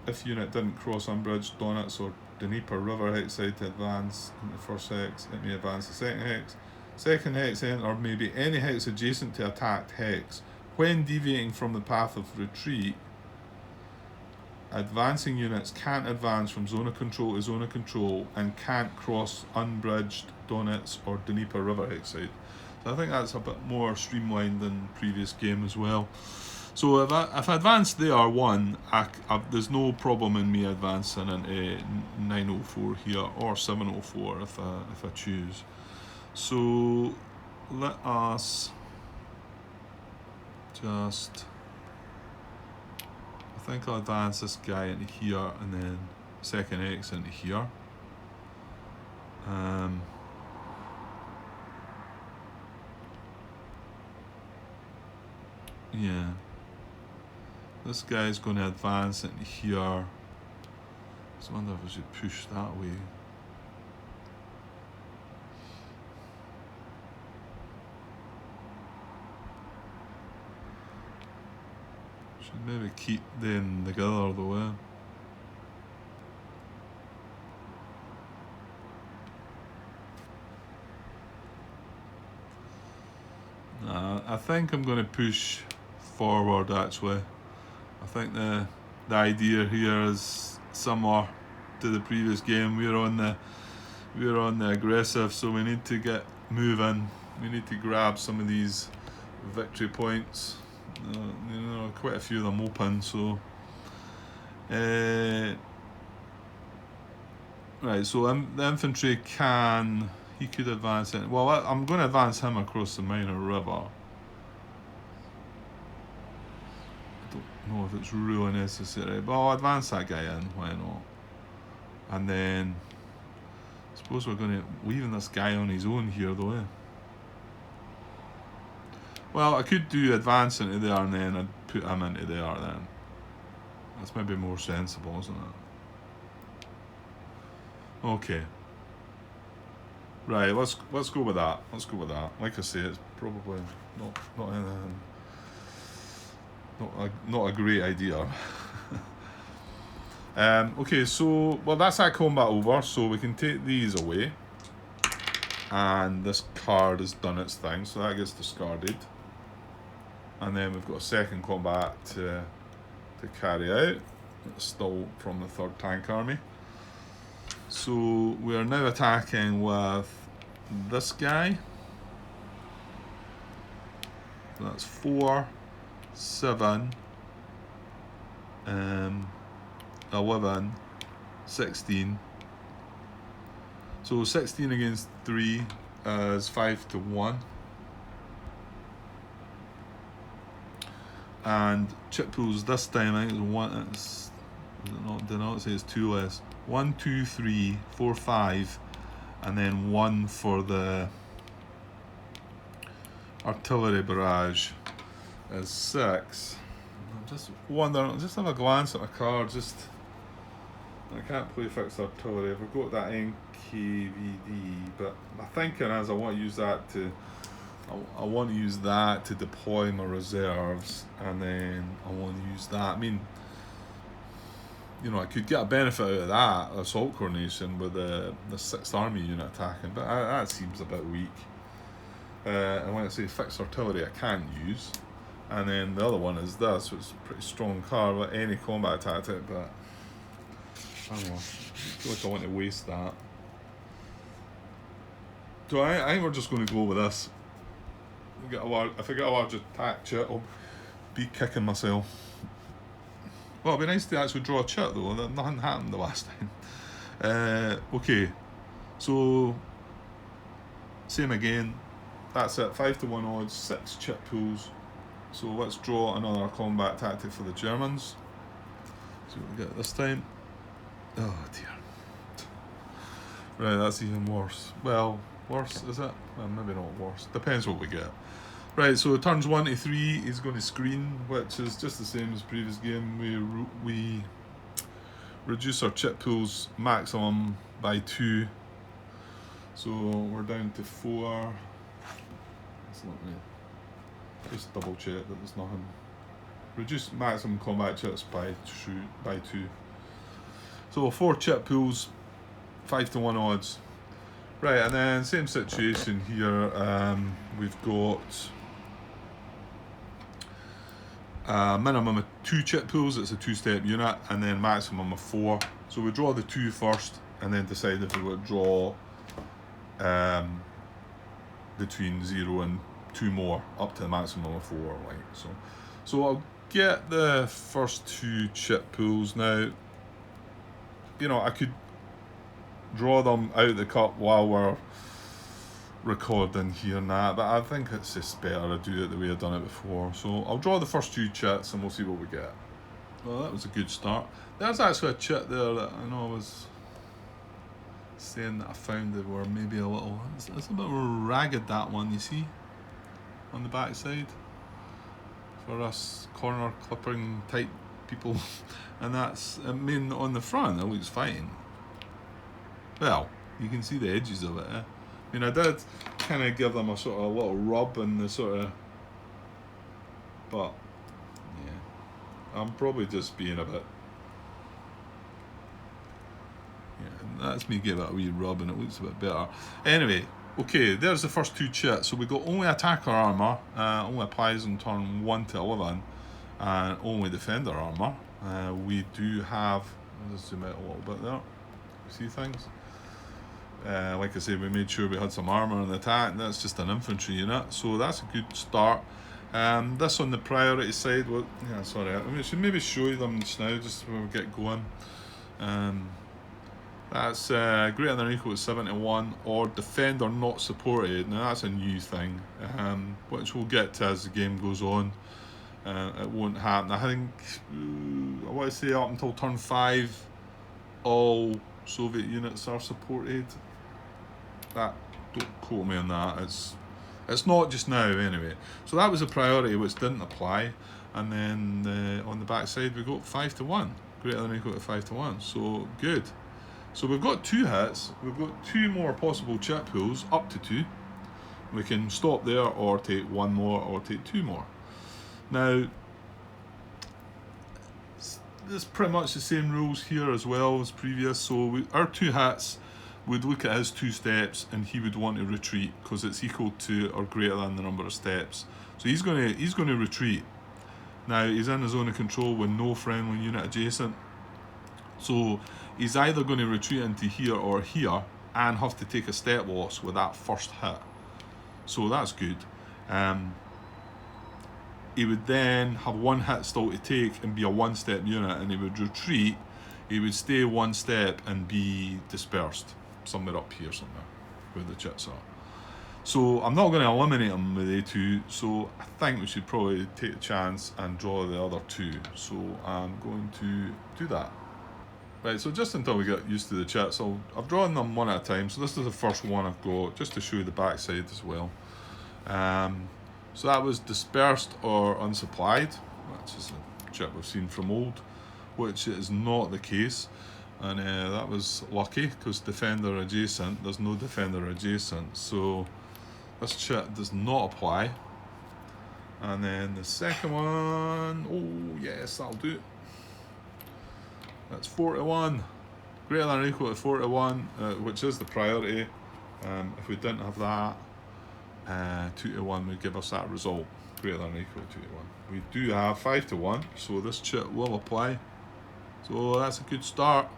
If unit didn't cross unbridged Donetsk or Dnieper River hexside to advance in the first hex, it may advance the second hex. Second hex enter maybe any hex adjacent to attacked hex. When deviating from the path of retreat, advancing units can't advance from zone of control to zone of control and can't cross unbridged Donetsk or Dnieper River hexside. So I think that's a bit more streamlined than previous game as well. So if I advance there 1, there's no problem in me advancing into 904 here or 704 if I choose. So let us just, I think I'll advance this guy into here and then second X into here. Yeah. This guy's going to advance into here. I just wonder if I should push that way. Should maybe keep them together though, eh? I think I'm going to push forward actually. I think the idea here is similar to the previous game. We're on the aggressive, so we need to get moving. We need to grab some of these victory points. Quite a few of them open. So, right. So the infantry he could advance it. Well, I'm going to advance him across the minor river. I don't know if it's really necessary, but I'll advance that guy in. Why not? And then I suppose we're going to leaving this guy on his own here, though. Well, I could do advance into there and then I'd put him into there then. That's maybe more sensible, isn't it? Okay. Right, let's go with that. Let's go with that. Like I say, it's probably not anything, not a great idea. Okay, so that's that combat over. So we can take these away, and this card has done its thing, so that gets discarded. And then we've got a second combat to carry out. It's still from the 3rd Tank Army. So we are now attacking with this guy. That's 4, 7, 11, 16. So 16 against 3 is 5 to 1. And chip pools this time, I think it's one. Did not say it's 2 less. 1, 2, 3, 4, 5, and then 1 for the artillery barrage is 6. I'm just wondering, just have a glance at my card. I can't play fixed artillery. I've got that NKVD, but my thinking is I want to use that to deploy my reserves, and then I want to use that. I mean, I could get a benefit out of that assault coordination with the 6th Army unit attacking, but that seems a bit weak. And when I say fixed artillery, I can't use. And then the other one is this, which is a pretty strong card with any combat tactic, but I don't know. I feel like I want to waste that. So I think we're just going to go with this. If I get a large attack chit, I'll be kicking myself. Well, it'd be nice to actually draw a chit though. Nothing happened the last time. Okay, so same again. That's it. 5 to 1 odds, 6 chip pools. So let's draw another combat tactic for the Germans. See what we get this time. Oh dear. Right, that's even worse. Well, worse is it? Well, maybe not worse. Depends what we get. Right, so turns 1 to 3 is going to screen, which is just the same as previous game. We reduce our chip pools maximum by 2. So we're down to 4. Let's let me just double check that there's nothing. Reduce maximum combat chips by 2. So 4 chip pools, 5 to 1 odds. Right, and then same situation here. We've got a minimum of 2 chip pools. It's a 2-step unit, and then maximum of 4. So we draw the 2 first, and then decide if we would draw between 0 and 2 more, up to the maximum of 4. Like so I'll get the first 2 chip pools now. I could draw them out of the cup while we're recording here and that, but I think it's just better to do it the way I've done it before. So I'll draw the first 2 chits and we'll see what we get. Well, that was a good start. There's actually a chit there that I know I was saying that I found that were maybe a little, it's a bit ragged, that one, you see, on the back side. for us corner clipping type people. And that's, I mean, on the front it looks fine. Well, you can see the edges of it. I mean, I did kind of give them a sort of little rub and the sort of, but yeah, I'm probably just being a bit. Yeah, that's me give it a wee rub and it looks a bit better. Anyway, okay, there's the first two chits. So we got only attacker armor, only applies on turn 1 to 11, and only defender armor. We do have, I'll just zoom out a little bit there. You see things? Like I said, we made sure we had some armor on the attack. That's just an infantry unit, so that's a good start. This on the priority side, well, yeah, sorry, I mean, I should maybe show you them just now, just when we get going. That's greater than or equal to 71 or defender not supported. Now that's a new thing, which we'll get to as the game goes on. It won't happen. I think, I want to say up until turn 5, all Soviet units are supported. That, don't quote me on that. It's not just now anyway. So that was a priority which didn't apply, and then on the back side we got 5 to 1, greater than or equal to 5 to 1. So good. So we've got 2 hits. We've got 2 more possible chip pools, up to 2. We can stop there or take 1 more or take 2 more. Now, there's pretty much the same rules here as well as previous. So our 2 hits would look at his 2 steps and he would want to retreat because it's equal to or greater than the number of steps. So he's going to retreat. Now he's in the zone of control with no friendly unit adjacent. So he's either going to retreat into here or here and have to take a step loss with that first hit. So that's good. He would then have 1 hit still to take and be a 1-step unit, and he would retreat. He would stay 1 step and be dispersed somewhere up here somewhere where the chits are. So I'm not going to eliminate him with A2, so I think we should probably take a chance and draw the other 2. So I'm going to do that. Right, so just until we get used to the chits, I've drawn them one at a time. So this is the first one I've got, just to show you the back side as well. So that was dispersed or unsupplied, which is a chip we've seen from old, which is not the case. And that was lucky because defender adjacent, there's no defender adjacent. So this chip does not apply. And then the second one, oh yes, that'll do. That's 41, greater than or equal to 41, which is the priority. If we didn't have that, 2 to 1 would give us that result, greater than or equal to 2 to 1. We do have 5 to 1, so this chip will apply. So that's a good start.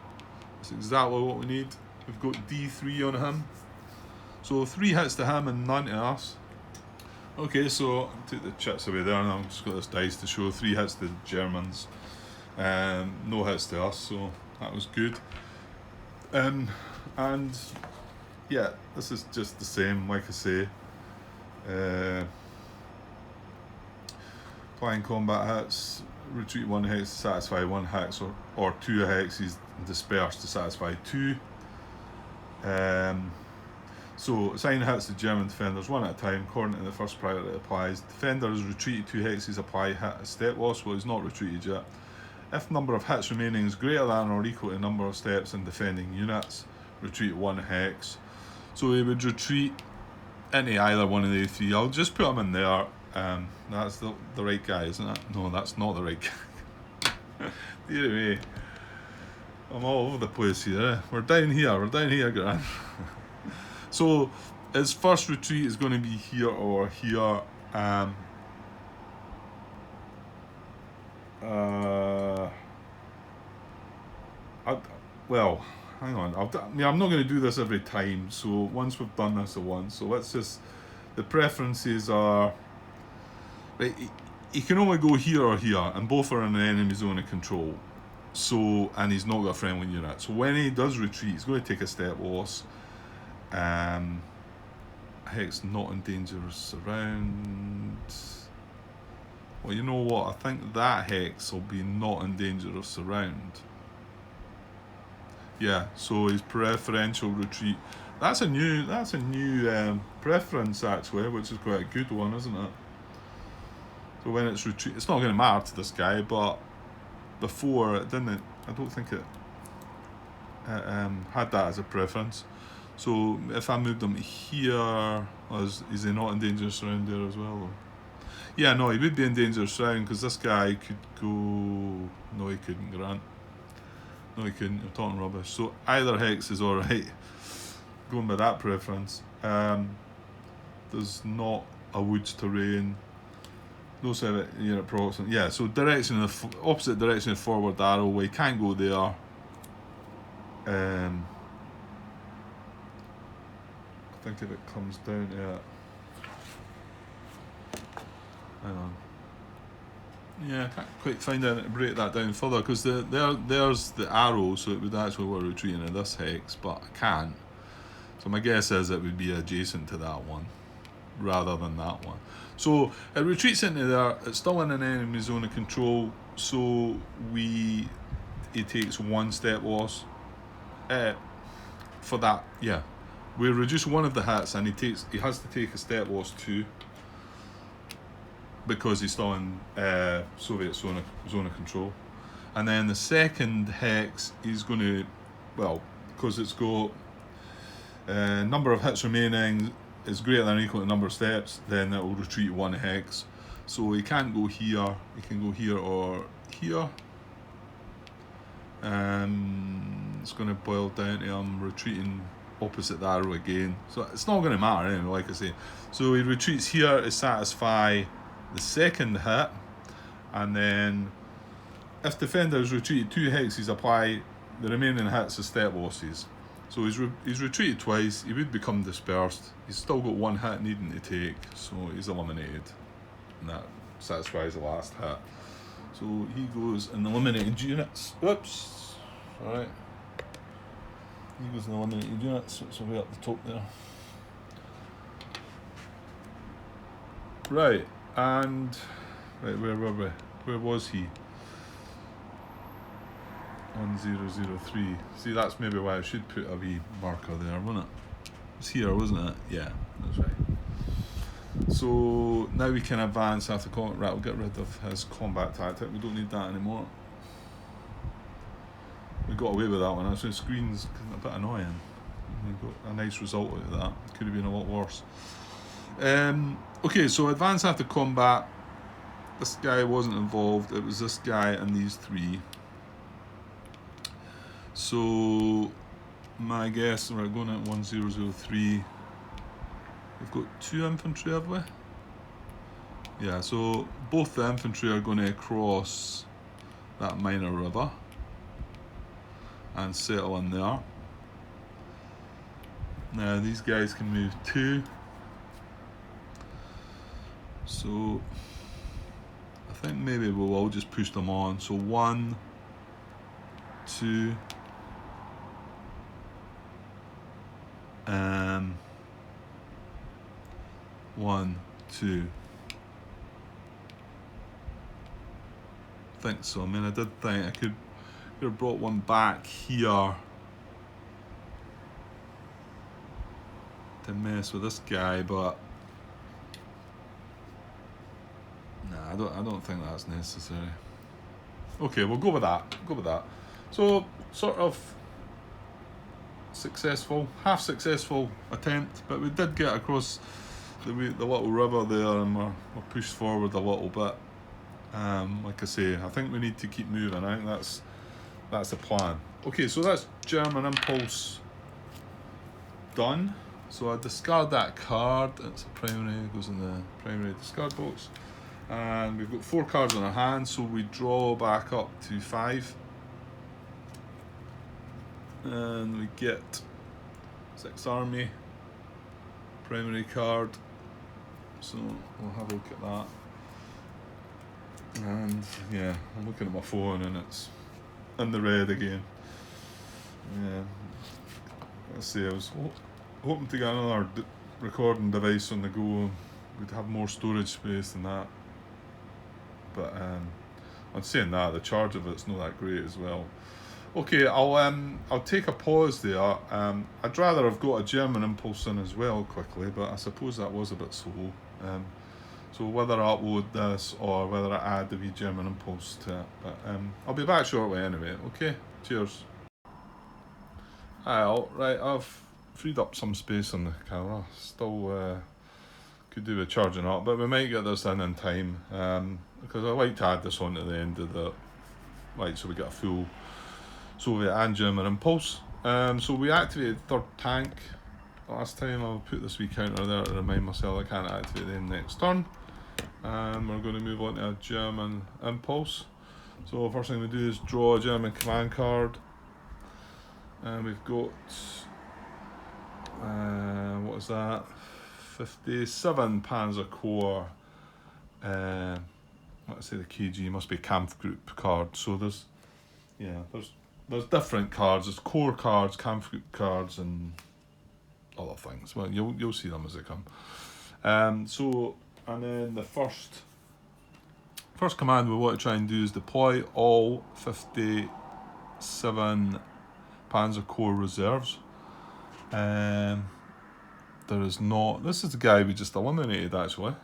That's exactly what we need. We've got D3 on him. So 3 hits to him and none to us. Okay, so I'll take the chits away there and I've just got this dice to show 3 hits to the Germans. No hits to us, so that was good. And yeah, this is just the same, like I say. Applying combat hits, retreat 1 hex to satisfy 1 hex, or 2 hexes dispersed to satisfy 2. So assign hits to German defenders 1 at a time, according to the first priority that applies. Defender is retreated 2 hexes, apply hit a step loss. Well, he's not retreated yet. If number of hits remaining is greater than or equal to number of steps in defending units, retreat 1 hex. So he would retreat into either one of the 3. I'll just put him in there. That's the right guy, isn't it? No, that's not the right guy. Dear me. I'm all over the place here. We're down here, Gran. So his first retreat is going to be here or here. Well, hang on. I'm not going to do this every time. So once we've done this at once, so let's just. The preferences are. Right, he can only go here or here, and both are in the enemy zone of control. So, and he's not got a friendly unit. So when he does retreat, he's going to take a step loss. Hex not in dangerous surround. Well, you know what? I think that hex will be not in dangerous surround. Yeah. So his preferential retreat. That's a new preference actually, which is quite a good one, isn't it? But when it's retreat, it's not going to matter to this guy. But before it didn't. I don't think it had that as a preference. So if I moved him here, is he not in dangerous round there as well? Yeah, no, he would be in dangerous round because this guy could go. No, he couldn't, Grant. No, he couldn't. You're talking rubbish. So either hex is alright. Going by that preference. There's not a woods terrain. No 7 unit approximate. Yeah, so direction of opposite direction of forward arrow. We can't go there. I think if it comes down to it. Hang on. Yeah, I can't quite find out how to break that down further because there's the arrow, so it would actually work retreating in this hex, but I can't. So my guess is it would be adjacent to that one rather than that one. So it retreats into there, it's still in an enemy zone of control, so he takes 1 step loss. For that, yeah. We reduce one of the hits and he has to take a step loss 2 because he's still in Soviet zone of control. And then the second hex is going to, well, because it's got number of hits remaining is greater than or equal to number of steps, then it will retreat 1 hex. So he can't go here, he can go here or here. It's going to boil down to him retreating opposite the arrow again. So it's not going to matter anyway, like I say. So he retreats here to satisfy the second hit, and then if defenders retreated 2 hexes, apply the remaining hits as step losses. So he's retreated twice, he would become dispersed. He's still got 1 hit needing to take, so he's eliminated. And that satisfies the last hit. So he goes in eliminated units. Oops. Alright. He goes in eliminated units, so it's way up the top there. Right, and where were we? Where was he? On 003. See, that's maybe why I should put a wee marker there, wasn't it? It was here, wasn't it? Yeah, that's right. So now we can advance after combat. Right, we'll get rid of his combat tactic. We don't need that anymore. We got away with that one. Actually, the screen's a bit annoying. We got a nice result out of that. It could have been a lot worse. Okay, so advance after combat. This guy wasn't involved. It was this guy and these 3. So my guess, we're going at 1003. We've got 2 infantry, have we? Yeah, so both the infantry are going to cross that minor river and settle in there. Now these guys can move 2. So I think maybe we'll all just push them on. So 1, 2. 1, 2. I think so. I mean, I did think I could have brought one back here to mess with this guy, but nah, I don't think that's necessary. Okay, we'll go with that. Go with that. So sort of successful, half successful attempt, but we did get across the little river there, and we're pushed forward a little bit. Like I say, I think we need to keep moving. I think that's the plan. Okay, so that's German impulse done. So I discard that card. It's a primary, it goes in the primary discard box. And we've got 4 cards in our hand, so we draw back up to 5. And we get 6 army, primary card. So we'll have a look at that. And yeah, I'm looking at my phone and it's in the red again. Yeah, let's see, I was hoping to get another recording device on the go. We'd have more storage space than that. But I'm saying that, the charge of it's not that great as well. Okay, I'll take a pause there. I'd rather have got a German impulse in as well quickly, but I suppose that was a bit slow. So whether I upload this or whether I add the wee German impulse to it. But I'll be back shortly anyway, okay? Cheers. Right, I've freed up some space on the camera. Still could do with charging up, but we might get this in time. Because I like to add this on at the end of the... Right, so we get a full Soviet and German impulse. So we activated third tank last time. I'll put this wee counter there to remind myself I can't activate them next turn. And we're going to move on to a German impulse. So first thing we do is draw a German command card. And we've got, what is that? 57 Panzer Corps. Let's say the KG must be Kampfgruppe card. So there's different cards. There's core cards, Kampfgruppe cards, and other things. Well, you'll see them as they come. And then the first command we want to try and do is deploy all 57 Panzer Corps reserves. There is not. This is the guy we just eliminated actually.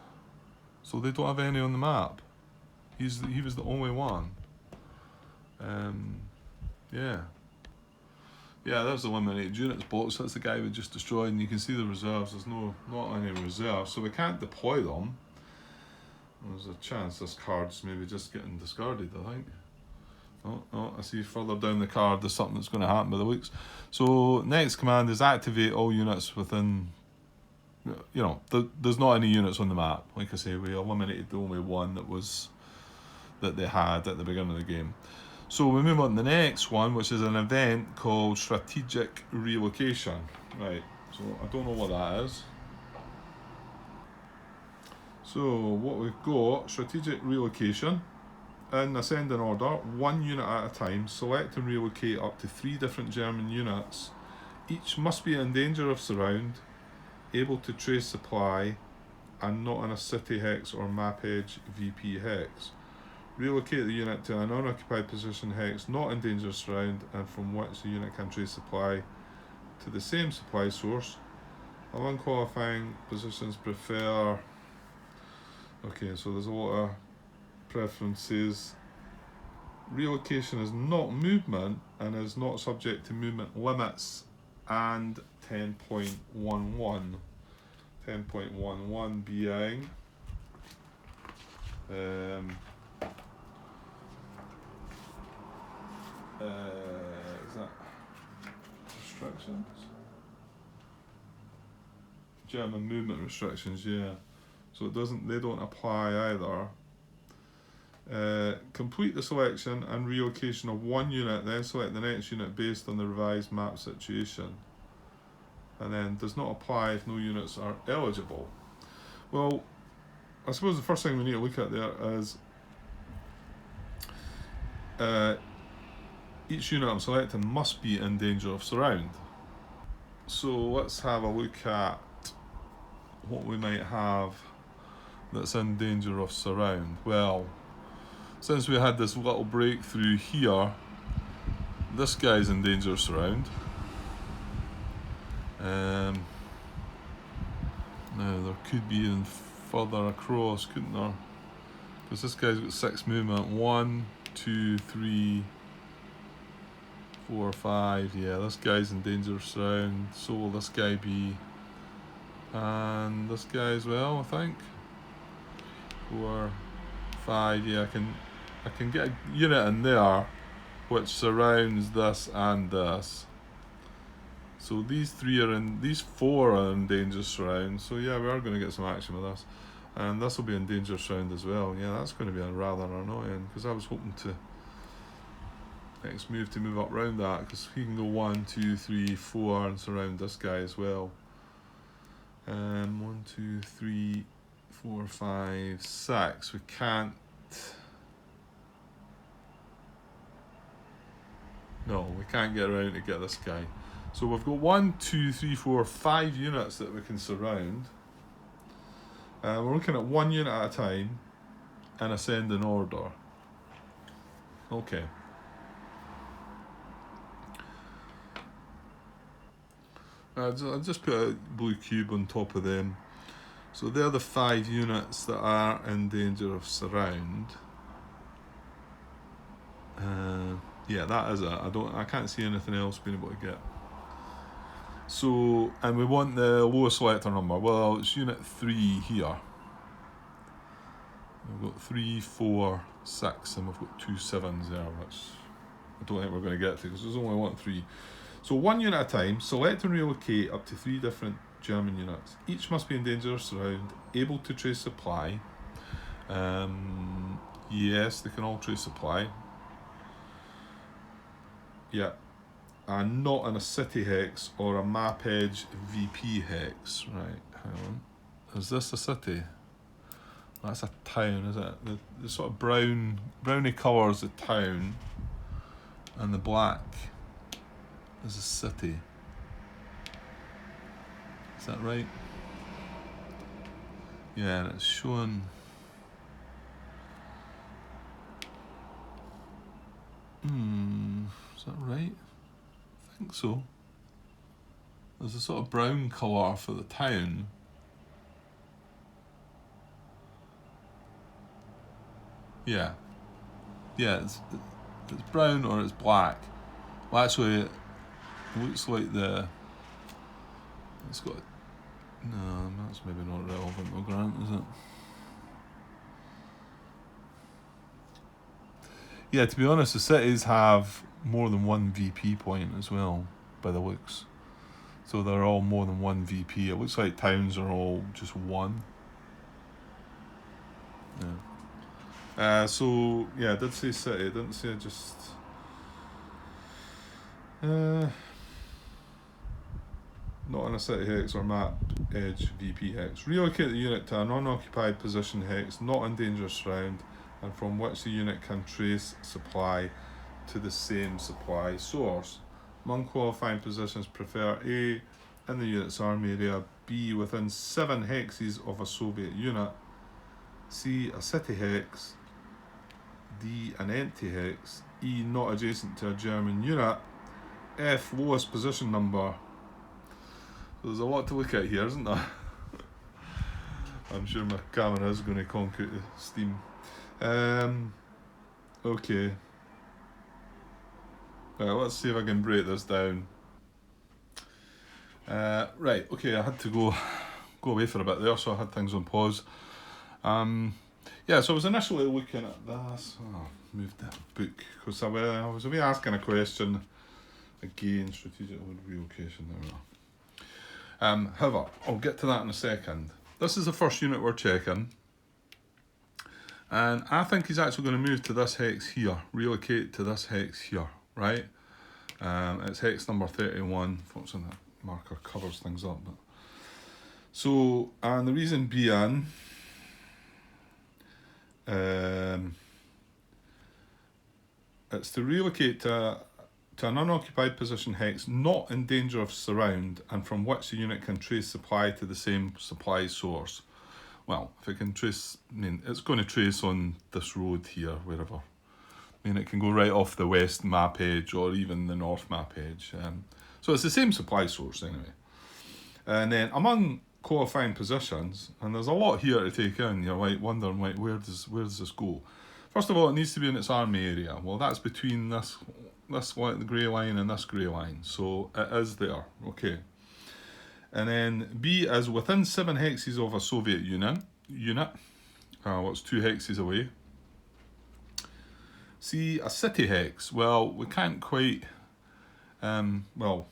So they don't have any on the map. He was the only one. Yeah, there's the eliminated units box. That's the guy we just destroyed, and you can see the reserves. There's not any reserves, so we can't deploy them. There's a chance this card's maybe just getting discarded, I think. Oh, I see further down the card there's something that's going to happen by the looks. So next command is activate all units within, there's not any units on the map. Like I say, we eliminated the only one that they had at the beginning of the game. So we move on to the next one, which is an event called Strategic Relocation. Right, so I don't know what that is. So what we've got, Strategic Relocation. In ascending order, 1 unit at a time, select and relocate up to 3 different German units. Each must be in danger of surround, able to trace supply, and not in a city hex or map edge VP hex. Relocate the unit to an unoccupied position hex not in danger of surround and from which the unit can trace supply to the same supply source. Among qualifying positions prefer... Okay, so there's a lot of preferences. Relocation is not movement and is not subject to movement limits, and 10.11. 10.11 being is that restrictions? German movement restrictions, yeah. So they don't apply either. Complete the selection and relocation of 1 unit, then select the next unit based on the revised map situation. And then does not apply if no units are eligible. Well, I suppose the first thing we need to look at there is each unit I'm selecting must be in danger of surround. So let's have a look at what we might have that's in danger of surround. Well, since we had this little breakthrough here, this guy's in danger of surround. Now there could be even further across, couldn't there? Because this guy's got 6 movement. 1, 2, 3, 4, 5. Yeah, this guy's in danger of surround. So will this guy be, and this guy as well, I think. 4, 5. Yeah, I can get a unit in there which surrounds this and this. So these 4 are in danger surround. So yeah, we are going to get some action with this. And this will be in danger surround as well. Yeah, that's going to be rather annoying, because I was hoping to next move to move up round that, because he can go 1, 2, 3, 4 and surround this guy as well. 1, 2, 3, 4, 5, 6. We can't. No, we can't get around to get this guy. So we've got 1, 2, 3, 4, 5 units that we can surround. We're looking at 1 unit at a time in ascending order. Okay. I'll just put a blue cube on top of them. So they're the 5 units that are in danger of surround. Yeah, that is it. I can't see anything else being able to get. So, and we want the lowest selector number. Well, it's unit 3 here. We've got 3, 4, 6, and we've got 2 7s there, which I don't think we're going to get to because there's only 1 3. So 1 unit at a time, select and relocate up to 3 different German units. Each must be in danger of surround, able to trace supply. Yes, they can all trace supply. Yeah. And not in a city hex or a map edge VP hex. Right, hang on. Is this a city? That's a town, is it? The sort of browny colour is the town, and the black is the city. Is that right? Yeah, and it's showing. Is that right? I think so. There's a sort of brown colour for the town. Yeah. Yeah, it's brown or it's black. Well, actually, it looks like it's got. No, that's maybe not relevant, though, Grant, is it? Yeah, to be honest, the cities have more than 1 VP point as well, by the looks. So they're all more than 1 VP. It looks like towns are all just 1. Yeah. So, yeah, I did say city. I didn't say just... not in a city hex or map edge VP hex. Relocate the unit to an unoccupied position hex, not in dangerous surround, and from which the unit can trace supply to the same supply source. Among qualifying positions, prefer A, in the unit's army area, B, within 7 hexes of a Soviet unit, C, a city hex, D, an empty hex, E, not adjacent to a German unit, F, lowest position number. There's a lot to look at here, isn't there? I'm sure my camera is going to conk out the steam. Okay. Right, let's see if I can break this down. Right, okay, I had to go away for a bit there, so I had things on pause. Yeah, so I was initially looking at this. Oh, I moved the book because I was away asking a question. Again, strategic relocation. There we are. However, I'll get to that in a second. This is the first unit we're checking. And I think he's actually going to move to this hex here, relocate to this hex here, right? It's hex number 31. Unfortunately, that marker covers things up. But. So, and the reason being, it's to relocate to an unoccupied position hex not in danger of surround and from which the unit can trace supply to the same supply source. Well, if it can trace, I mean, it's going to trace on this road here, wherever. I mean, it can go right off the west map edge or even the north map edge. So it's the same supply source anyway. And then among qualifying positions, and there's a lot here to take in, you're like wondering, like, where does this go? First of all, it needs to be in its army area. Well, that's between this the grey line and this grey line, so it is there, okay. And then B is within 7 hexes of a Soviet unit. It's 2 hexes away. C, a city hex. Well, we can't quite. Well,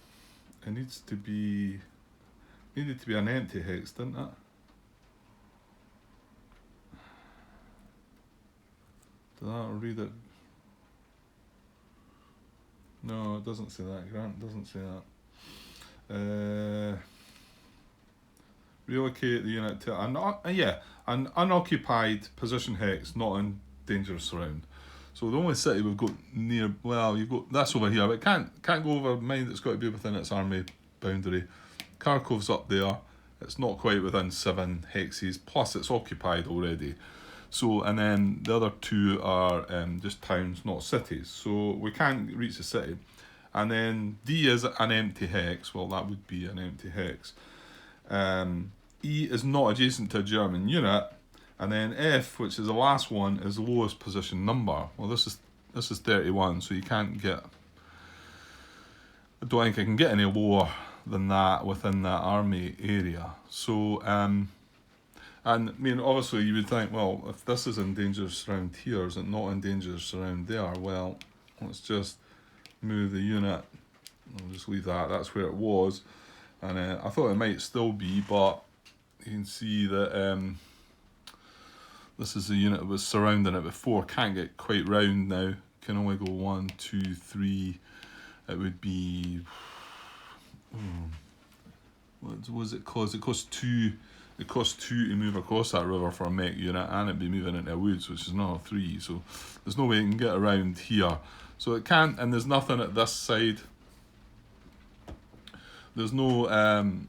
it needed to be an empty hex, didn't it? Did I read it? No, it doesn't say that. Grant doesn't say that. Relocate the unit to an unoccupied position hex, not in dangerous surround. So the only city we've got near, well, you've got this over here, but it can't go over. Mind, it's got to be within its army boundary. Kharkov's up there. It's not quite within 7 hexes. Plus, it's occupied already. So, and then the other 2 are just towns, not cities. So we can't reach the city. And then D is an empty hex. Well, that would be an empty hex. E is not adjacent to a German unit, and then F, which is the last one, is the lowest position number. Well, this is 31, so you can't get. I don't think I can get any lower than that within that army area. So, and I mean, obviously, you would think, well, if this is in dangerous around here, is it not in dangerous around there? Well, let's just move the unit. I'll just leave that. That's where it was, and I thought it might still be, but you can see that this is the unit that was surrounding it before. Can't get quite round now. Can only go 1, 2, 3. It would be. What was it cost? It cost 2. It cost 2 to move across that river for a mech unit, and it'd be moving into a woods, which is not a 3. So there's no way it can get around here. So it can't, and there's nothing at this side. There's no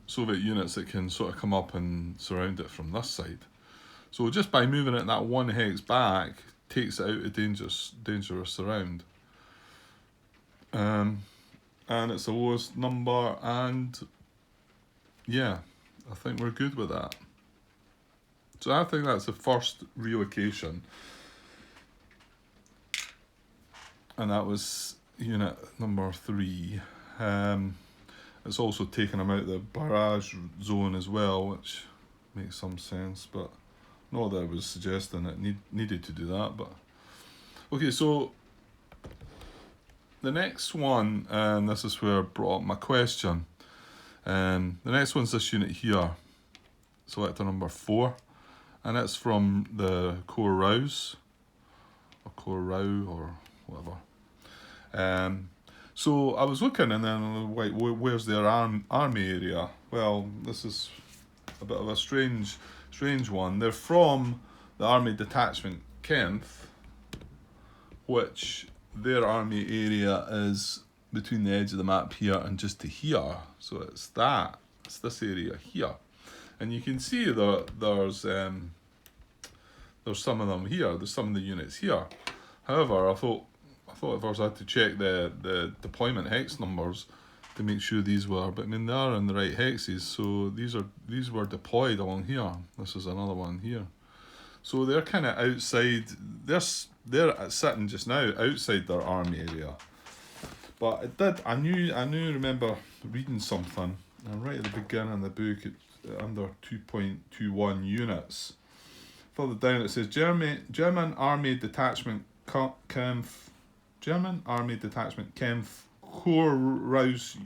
Soviet units that can sort of come up and surround it from this side. So just by moving it that 1 hex back, takes it out of dangerous around. And it's the lowest number, and yeah, I think we're good with that. So I think that's the first relocation. And that was unit number 3. It's also taken them out of the barrage zone as well, which makes some sense, but not that I was suggesting it needed to do that. But okay, so the next one, and this is where I brought up my question. The next one's this unit here, selector number 4, and it's from the Core Rouse, or Core Row, or whatever. So I was looking, and then like, where's their army area? Well, this is a bit of a strange one. They're from the Army Detachment Kempf, which their army area is between the edge of the map here and just to here. So it's this area here, and you can see there's some of them here. There's some of the units here. However, I thought if I was had to check the deployment hex numbers to make sure these were, but I mean they are in the right hexes, so these were deployed along here. This is another one here. So they're kind of outside. They're sitting just now outside their army area. But I remember reading something, and right at the beginning of the book, under 2.21 units, further down it says German Army Detachment Kempf. German Army Detachment Kempf Core Rouse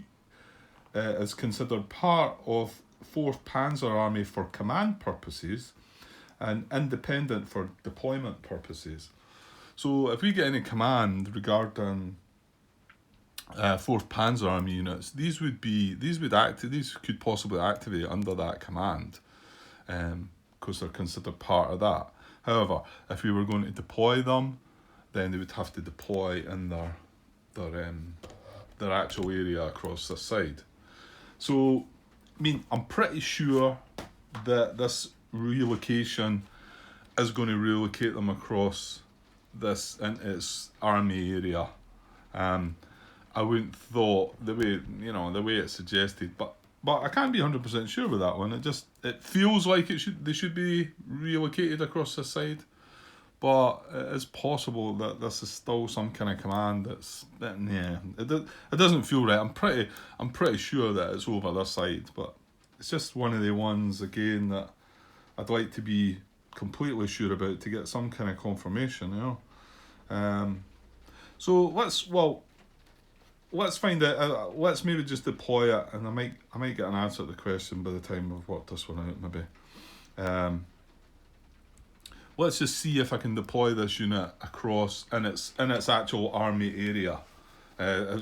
is considered part of 4th Panzer Army for command purposes and independent for deployment purposes. So if we get any command regarding 4th Panzer Army units, these could possibly activate under that command, because they're considered part of that. However, if we were going to deploy them, then they would have to deploy in their actual area across this side. So, I mean, I'm pretty sure that this relocation is going to relocate them across this into its army area. I wouldn't thought the way it's suggested, but I can't be 100% sure with that one. It feels like they should be relocated across this side. But it is possible that this is still some kind of command it doesn't feel right. I'm pretty sure that it's over this side, but it's just one of the ones again that I'd like to be completely sure about to get some kind of confirmation, So let's find out. Let's maybe just deploy it, and I might get an answer to the question by the time I've worked this one out, maybe. Let's just see if I can deploy this unit across in its actual army area. I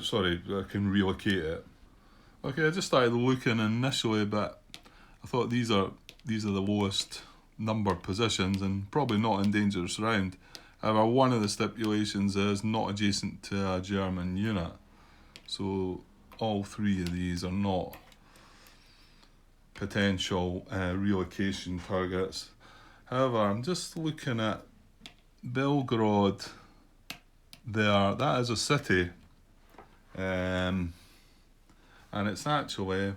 can relocate it. Okay, I just started looking initially, but I thought these are the lowest numbered positions and probably not in dangerous round. However, one of the stipulations is not adjacent to a German unit. So all 3 of these are not potential relocation targets. However, I'm just looking at Belgrade there. That is a city. And it's actually,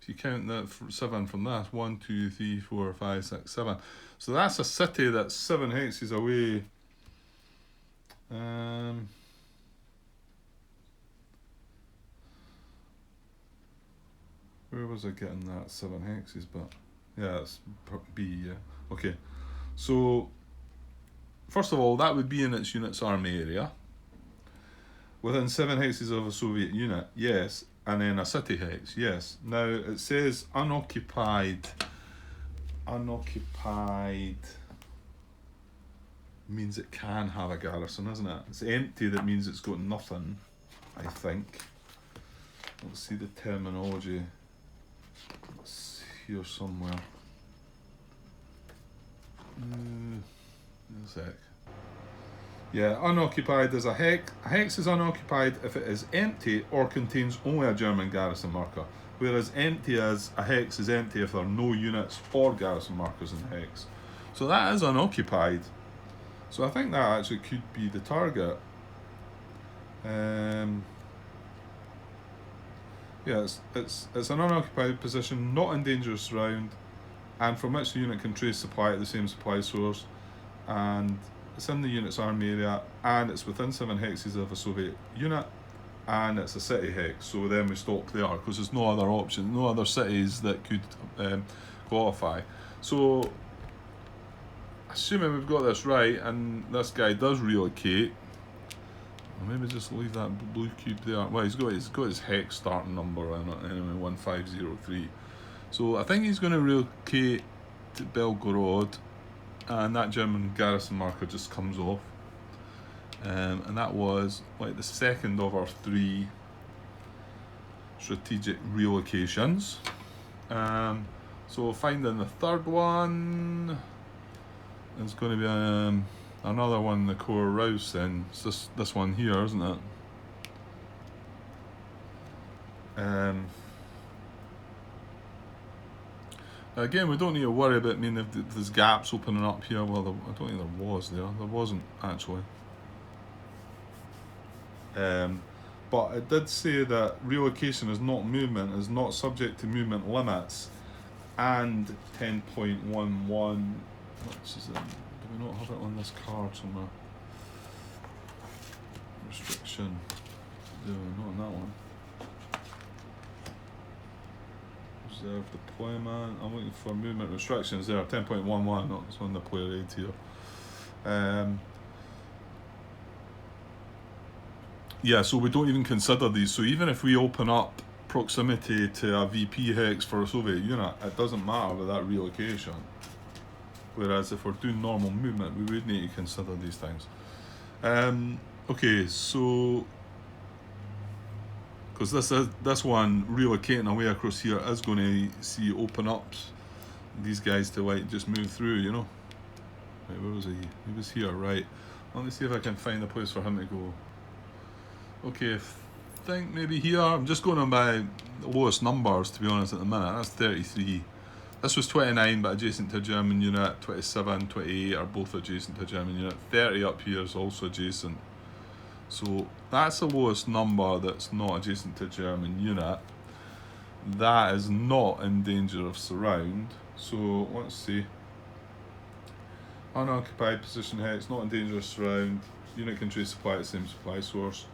if you count that 7 from that, 1, 2, 3, 4, 5, 6, 7. So that's a city that's 7 hexes away. Where was I getting that 7 hexes? But yeah, it's B. Yeah. Okay. So first of all, that would be in its unit's army area. Within 7 hexes of a Soviet unit, yes. And then a city hex, yes. Now it says unoccupied. Unoccupied means it can have a garrison, isn't it? It's empty, that means it's got nothing, I think. Let's see the terminology. It's here somewhere. A sec. Yeah, unoccupied is a hex. A hex is unoccupied if it is empty or contains only a German garrison marker. Whereas empty is, a hex is empty if there are no units or garrison markers in the hex. So that is unoccupied. So I think that actually could be the target. Yeah, it's an unoccupied position, not in dangerous round, and from which the unit can trace supply at the same supply source, and it's in the unit's army area, and it's within 7 hexes of a Soviet unit, and it's a city hex. So then we stop there because there's no other option, no other cities that could qualify. So assuming we've got this right, and this guy does relocate, maybe just leave that blue cube there. Well, he's got his hex starting number in it anyway, 1503. So I think he's going to relocate to Belgorod, and that German garrison marker just comes off. And that was like the second of our 3 strategic relocations. So finding the third one is going to be another one, the core rouse. Then it's this one here, isn't it? Again, we don't need to worry about if there's gaps opening up here. Well, I don't think there was there. There wasn't actually. But it did say that relocation is not movement, is not subject to movement limits, and 10.11, which is do we not have it on this card somewhere? Restriction. No, not on that one. Reserve deployment. I'm looking for movement restrictions there. 10.11. Not this one. The player aid here. Yeah, so we don't even consider these. So even if we open up proximity to a VP hex for a Soviet unit, it doesn't matter with that relocation. Whereas if we're doing normal movement, we would need to consider these things. Okay, so because this one relocating away across here is going to see open up these guys to like just move through, you know. Right, where was he? He was here, right? Let me see if I can find a place for him to go. Okay, I think maybe here. I'm just going on by the lowest numbers, to be honest, at the minute. That's 33. This was 29, but adjacent to a German unit. 27, 28 are both adjacent to a German unit. 30 up here is also adjacent. So that's the lowest number that's not adjacent to a German unit. That is not in danger of surround. So let's see. Unoccupied position hex, not in danger of surround. Unit can trace supply at the same supply source.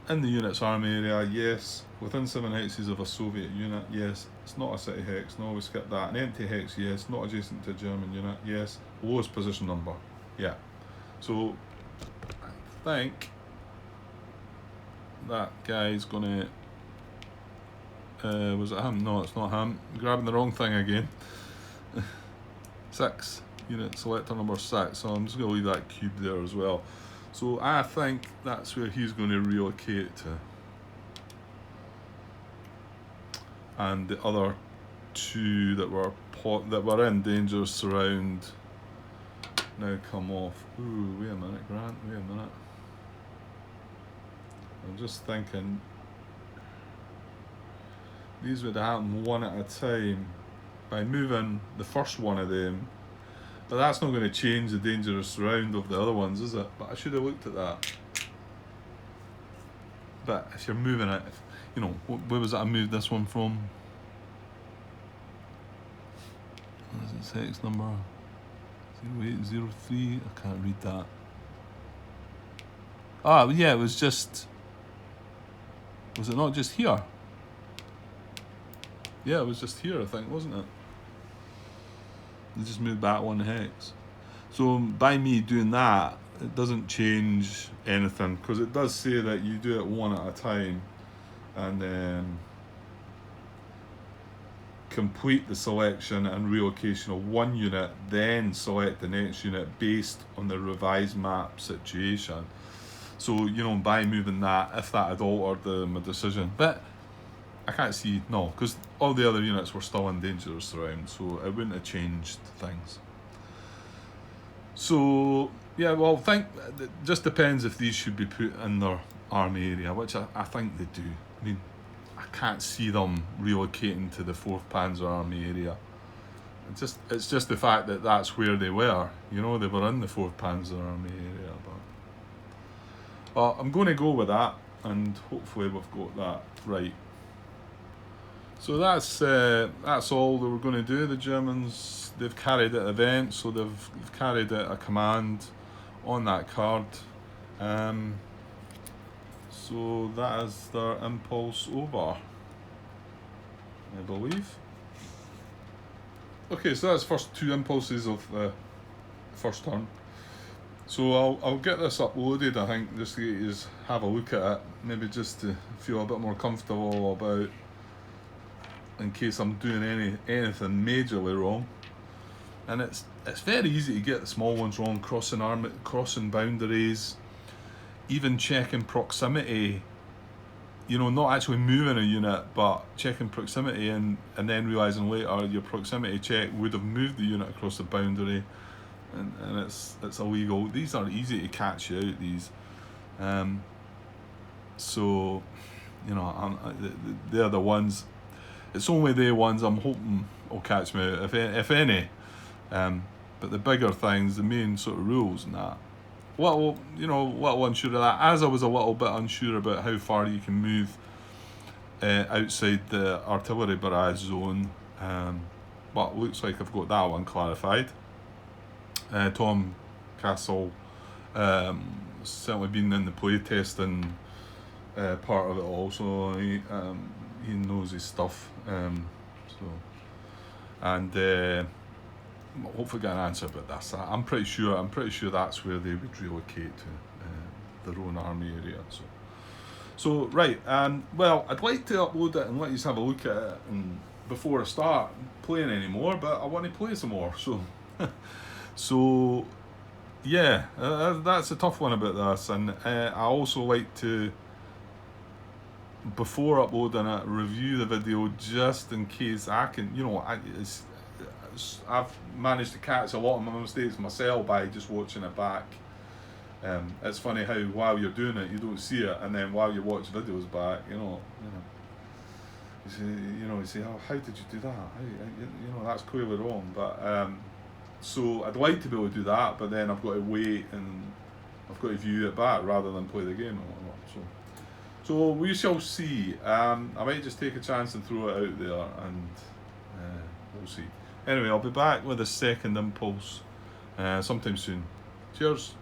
In the unit's army area, yes. Within 7 hexes of a Soviet unit, yes. It's not a city hex, no, we skip that. An empty hex, yes. Not adjacent to a German unit, yes. Lowest position number, yeah. So I think that guy's gonna. Was it him? No, it's not him. I'm grabbing the wrong thing again. 6 unit selector number 6. So I'm just gonna leave that cube there as well. So I think that's where he's going to relocate to. And the other 2 that were in danger surround now come off. Ooh, wait a minute, Grant, wait a minute. I'm just thinking these would happen one at a time by moving the first one of them. But that's not going to change the dangerous surround of the other ones, is it? But I should have looked at that. But if you're moving it, you know, where was it I moved this one from? What is its hex number? 0803. I can't read that. Ah, yeah, it was just. Was it not just here? Yeah, it was just here, I think, wasn't it? They just moved back one hex. So by me doing that, it doesn't change anything, because it does say that you do it one at a time, and then complete the selection and relocation of one unit, then select the next unit based on the revised map situation. So, you know, by moving that, if that had altered my decision. But I can't see, no, because all the other units were still in dangerous round, so it wouldn't have changed things. So, yeah, well, it just depends if these should be put in their army area, which I think they do. I mean, I can't see them relocating to the 4th Panzer Army area. It's just the fact that that's where they were. You know, they were in the 4th Panzer Army area. But I'm going to go with that, and hopefully we've got that right. So that's all they were going to do. The Germans, they've carried out events, so they've carried out a command on that card. So that is their impulse over, I believe. Okay, so that's first 2 impulses of the first turn. So I'll get this uploaded, I think, just to get you have a look at it, maybe just to feel a bit more comfortable about, in case I'm doing anything majorly wrong. And it's very easy to get the small ones wrong, crossing boundaries, even checking proximity, you know, not actually moving a unit, but checking proximity and then realising later your proximity check would have moved the unit across the boundary, and it's illegal. These are easy to catch you out, these. So, you know, they're the ones, it's only the ones I'm hoping will catch me out, if any. But the bigger things, the main sort of rules and that, little unsure of that, as I was a little bit unsure about how far you can move outside the artillery barrage zone, but looks like I've got that one clarified. Tom Castle certainly been in the playtesting part of it also. He knows his stuff, hopefully get an answer about this. I'm pretty sure that's where they would relocate to, their own army area. So right, well, I'd like to upload it and let you have a look at it, and before I start playing anymore, but I want to play some more. So yeah, that's a tough one about this, and I also like to, before uploading it, review the video just in case I can, you know, I've managed to catch a lot of my mistakes myself by just watching it back. It's funny how while you're doing it you don't see it, and then while you watch videos back, you say, oh, how did you do that? That's clearly wrong. But so I'd like to be able to do that, but then I've got to wait and I've got to view it back rather than play the game. So we shall see. I might just take a chance and throw it out there, and we'll see. Anyway, I'll be back with a second impulse sometime soon. Cheers.